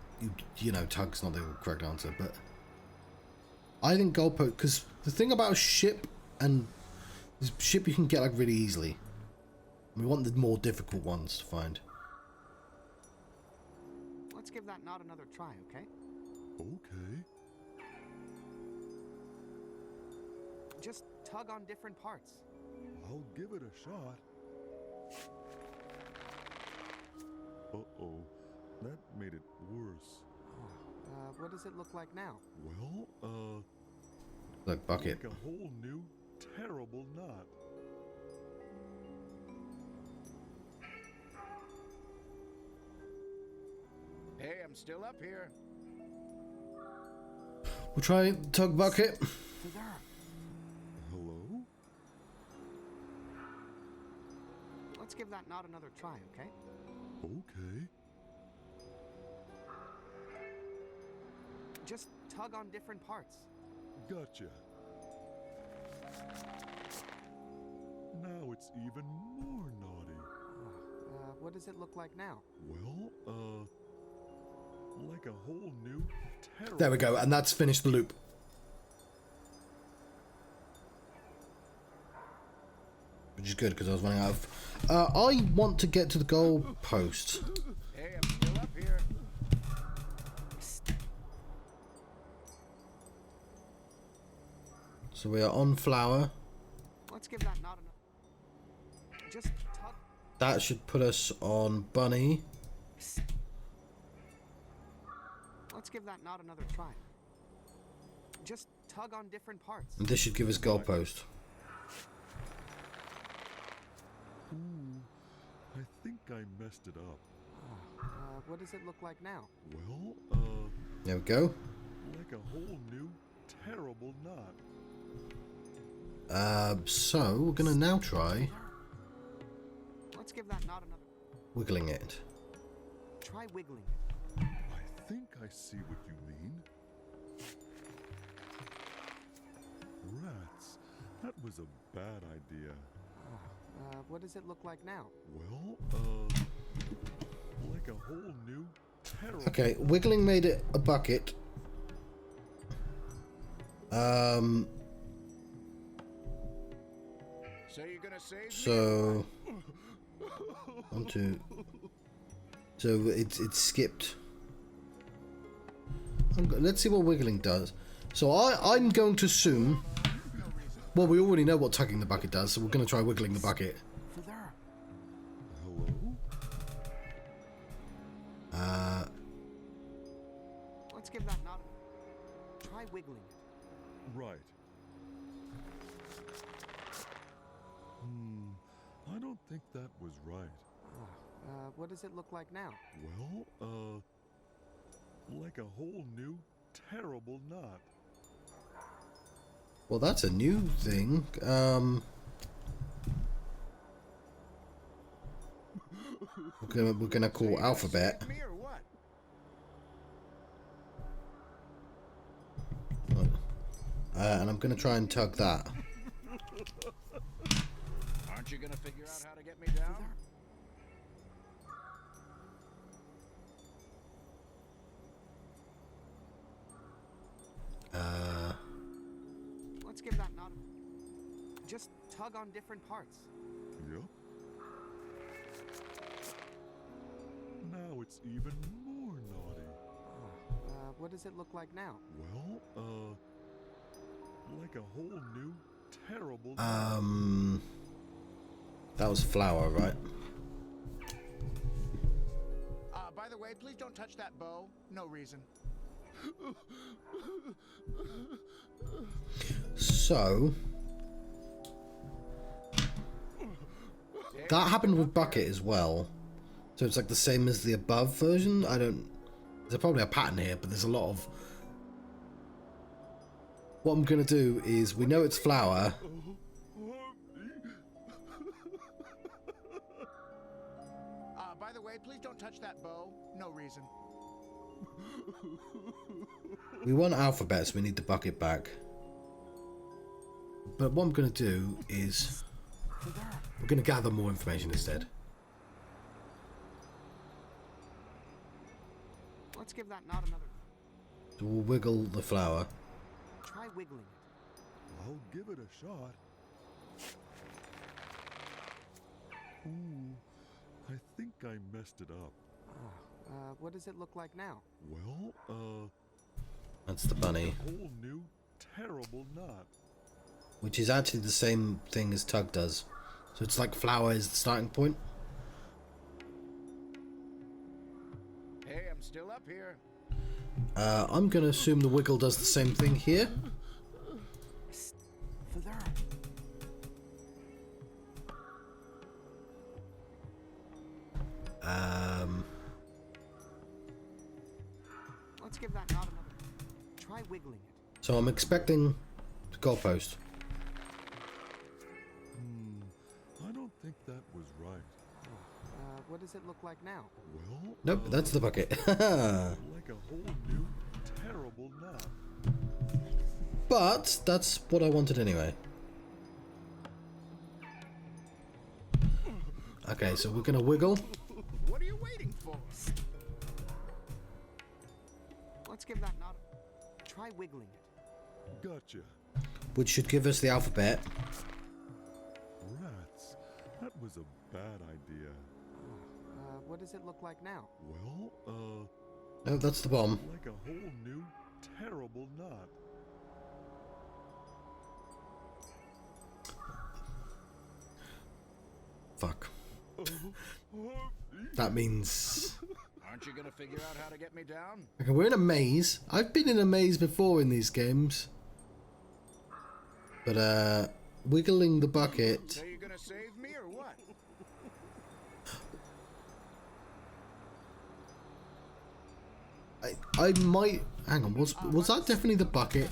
A: you know, tug's not the correct answer, but I think goalpost, because the thing about a ship, and this ship you can get like really easily. We want the more difficult ones to find.
B: Let's give that knot another try, okay?
F: Okay.
B: Just tug on different parts.
F: I'll give it a shot. Uh-oh. That made it worse.
B: What does it look like now?
F: Well,
A: Like bucket.
F: like a whole new terrible knot.
I: Hey, I'm still up here.
A: We'll try tug bucket.
F: Hello?
B: Let's give that knot another try, okay?
F: Okay.
B: Just tug on different parts.
F: Gotcha. Now it's even more naughty.
B: What does it look like now?
F: Well, like a whole new terrible...
A: There we go, and that's finished the loop. Which is good, because I was running out of... I want to get to the goal post.
I: Hey, I'm still up here.
A: So we are on flower.
B: Let's give that knot another... Just tug...
A: That should put us on bunny.
B: Let's give that knot another try. Just tug on different parts.
A: And this should give us goalpost.
F: Ooh, I think I messed it up.
B: What does it look like now?
F: Well,
A: There we go.
F: like a whole new, terrible knot.
A: So we're gonna now try
B: Let's give that knot another.
A: wiggling it.
B: Try wiggling.
F: I think I see what you mean. Rats, that was a bad idea.
B: What does it look like now?
F: Well, like a whole new, terrible...
A: Okay, wiggling made it a bucket.
I: So you're gonna save
A: So 1, 2. So it's skipped. Let's see what wiggling does. So I'm going to assume. Well, we already know what tugging the bucket does, so we're going to try wiggling the bucket.
B: For there.
F: Hello?
B: Let's give that knot. Try wiggling it.
F: Right. I don't think that was right.
B: What does it look like now?
F: Well, like a whole new, terrible knot.
A: Well, that's a new thing. We're gonna call alphabet.
I: me or what?
A: And I'm gonna try and tug that.
I: Aren't you gonna figure out how to get me down?
B: Let's give that knot. Just tug on different parts.
F: Yep. Now it's even more naughty.
B: What does it look like now?
F: Well, like a whole new, terrible...
A: That was flour, right?
I: By the way, please don't touch that bow. No reason.
A: So that happened with bucket as well. So it's like the same as the above version. There's probably a pattern here, but there's a lot of... What I'm gonna do is, we know it's flour.
I: By the way, please don't touch that bow. No reason.
A: We want alphabet, so we need the bucket back. But what I'm gonna do is, we're gonna gather more information instead.
B: Let's give that knot another.
A: So we'll wiggle the flour.
B: Try wiggling it.
F: I'll give it a shot. Ooh, I think I messed it up.
B: What does it look like now?
F: Well,
A: That's the bunny.
F: a whole new, terrible knot.
A: Which is actually the same thing as tug does. So it's like flour is the starting point.
I: Hey, I'm still up here.
A: I'm going to assume the wiggle does the same thing here.
B: For there. Let's give that knot another. Try wiggling it.
A: So I'm expecting the goalpost.
F: I don't think that was right.
B: What does it look like now?
F: Well,
A: Nope, that's the bucket.
F: like a whole new, terrible knot.
A: But that's what I wanted anyway. Okay, so we're gonna wiggle.
I: What are you waiting for?
B: Let's give that knot. Try wiggling it.
F: Gotcha.
A: Which should give us the alphabet.
F: Rats, that was a bad idea.
B: What does it look like now?
F: Well,
A: No, that's the bomb.
F: like a whole new, terrible knot.
A: Fuck. That means...
I: Aren't you gonna figure out how to get me down?
A: Okay, we're in a maze. I've been in a maze before in these games. But, wiggling the bucket.
I: So you gonna save me or what?
A: I might... Hang on, was that definitely the bucket?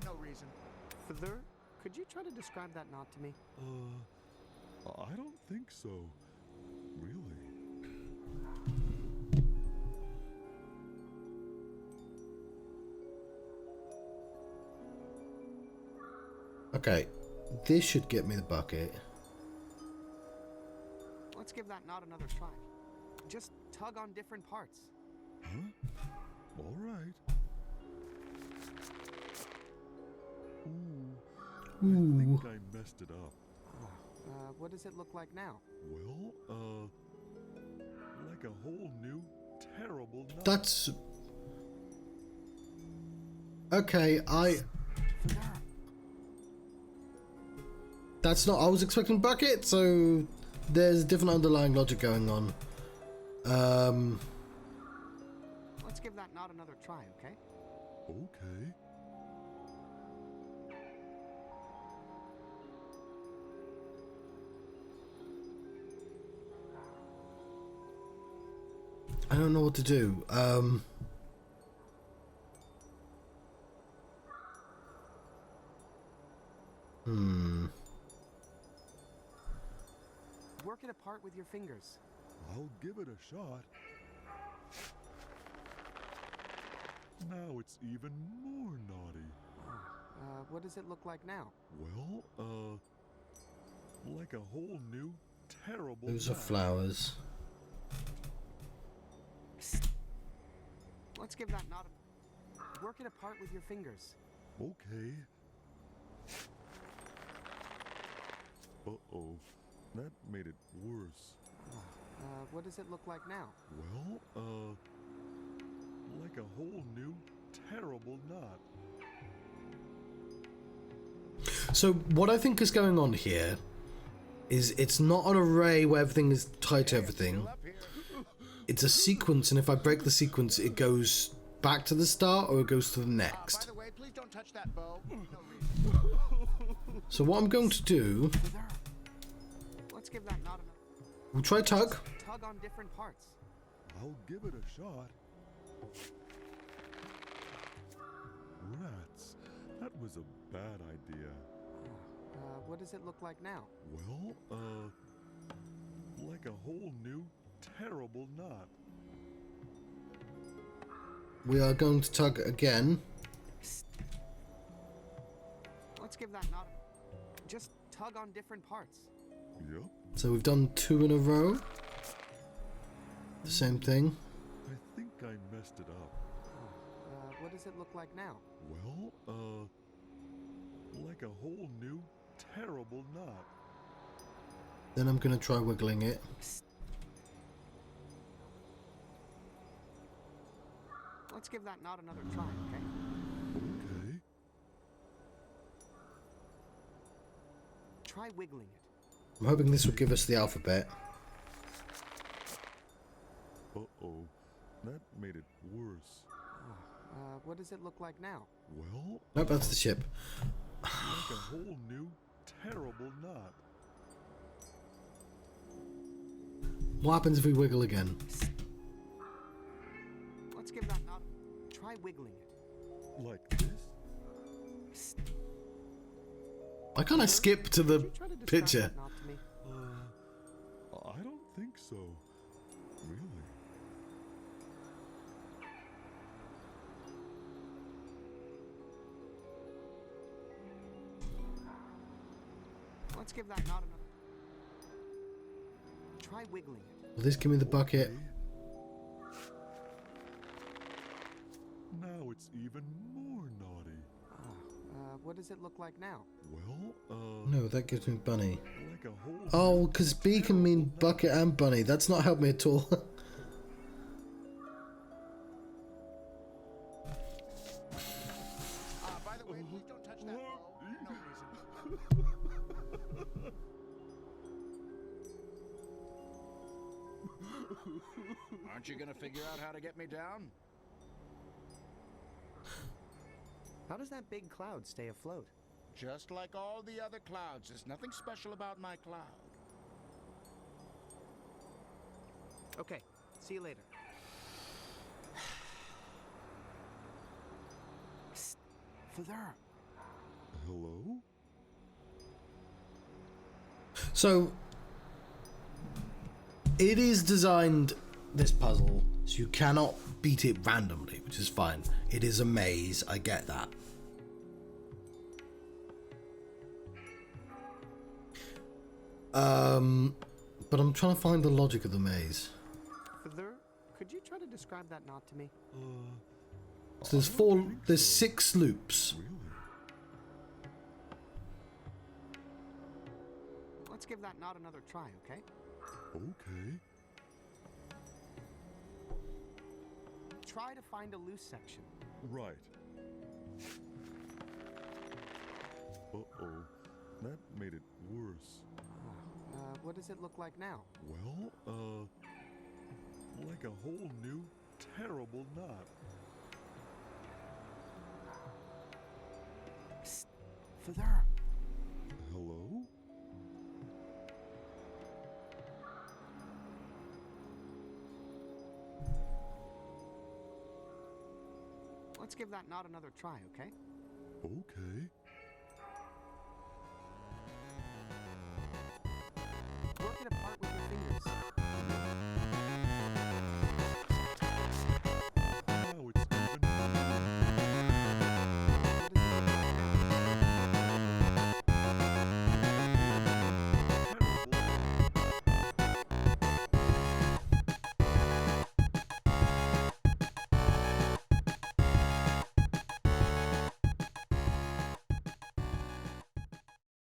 I: No reason.
B: Feather, could you try to describe that knot to me?
F: I don't think so. Really.
A: Okay, this should get me the bucket.
B: Let's give that knot another try. Just tug on different parts.
F: Huh? All right. I think I messed it up.
B: What does it look like now?
F: Well, like a whole new, terrible knot.
A: That's... Okay, That's not... I was expecting bucket, so... There's different underlying logic going on.
B: Let's give that knot another try, okay?
F: Okay.
A: I don't know what to do.
B: Work it apart with your fingers.
F: I'll give it a shot. Now it's even more naughty.
B: What does it look like now?
F: Well, like a whole new, terrible
A: Those are
F: knot.
A: flowers.
B: Let's give that knot a... Work it apart with your fingers.
F: Okay. Uh-oh. That made it worse.
B: What does it look like now?
F: Well, like a whole new, terrible knot.
A: So what I think is going on here is it's not an array where everything is tied to everything. It's a sequence, and if I break the sequence, it goes back to the start or it goes to the next.
I: By the way, please don't touch that bow. No reason.
A: So what I'm going to do...
B: Let's give that knot another...
A: We'll try tug.
B: Tug on different parts.
F: I'll give it a shot. Rats. That was a bad idea.
B: What does it look like now?
F: Well, like a whole new, terrible knot.
A: We are going to tug again.
B: Let's give that knot a... Just tug on different parts.
F: Yep.
A: So we've done 2 in a row. The same thing.
F: I think I messed it up.
B: What does it look like now?
F: Well, like a whole new, terrible knot.
A: Then I'm going to try wiggling it.
B: Let's give that knot another try, okay?
F: Okay.
B: Try wiggling it.
A: I'm hoping this will give us the alphabet.
F: Uh-oh. That made it worse.
B: What does it look like now?
F: Well,
A: Nope, that's the ship.
F: like a whole new, terrible knot.
A: What happens if we wiggle again?
B: Let's give that knot... Try wiggling it.
F: Like this?
A: Why can't I skip to the
B: Try to describe
A: picture?
B: that knot to me.
F: I don't think so. Really?
B: Let's give that knot another... Try wiggling it.
A: Will this give me the bucket?
F: Now it's even more naughty.
B: What does it look like now?
F: Well,
A: No, that gives me bunny.
F: like a whole...
A: Oh, because B can mean bucket and bunny. That's not helped me at all.
I: By the way, please don't touch that bow. No reason. Aren't you gonna figure out how to get me down?
B: How does that big cloud stay afloat?
I: Just like all the other clouds. There's nothing special about my cloud.
B: Okay, see you later. Psst, Father.
F: Hello?
A: So, it is designed, this puzzle, so you cannot beat it randomly, which is fine. It is a maze, I get that. But I'm trying to find the logic of the maze.
B: Father, could you try to describe that knot to me?
A: So there's 6 loops.
B: Let's give that knot another try, okay?
F: Okay.
B: Try to find a loose section.
F: Right. Uh-oh. That made it worse.
B: What does it look like now?
F: Well, like a whole new, terrible knot.
B: Psst, Father.
F: Hello?
B: Let's give that knot another try, okay?
F: Okay.
B: Work it apart with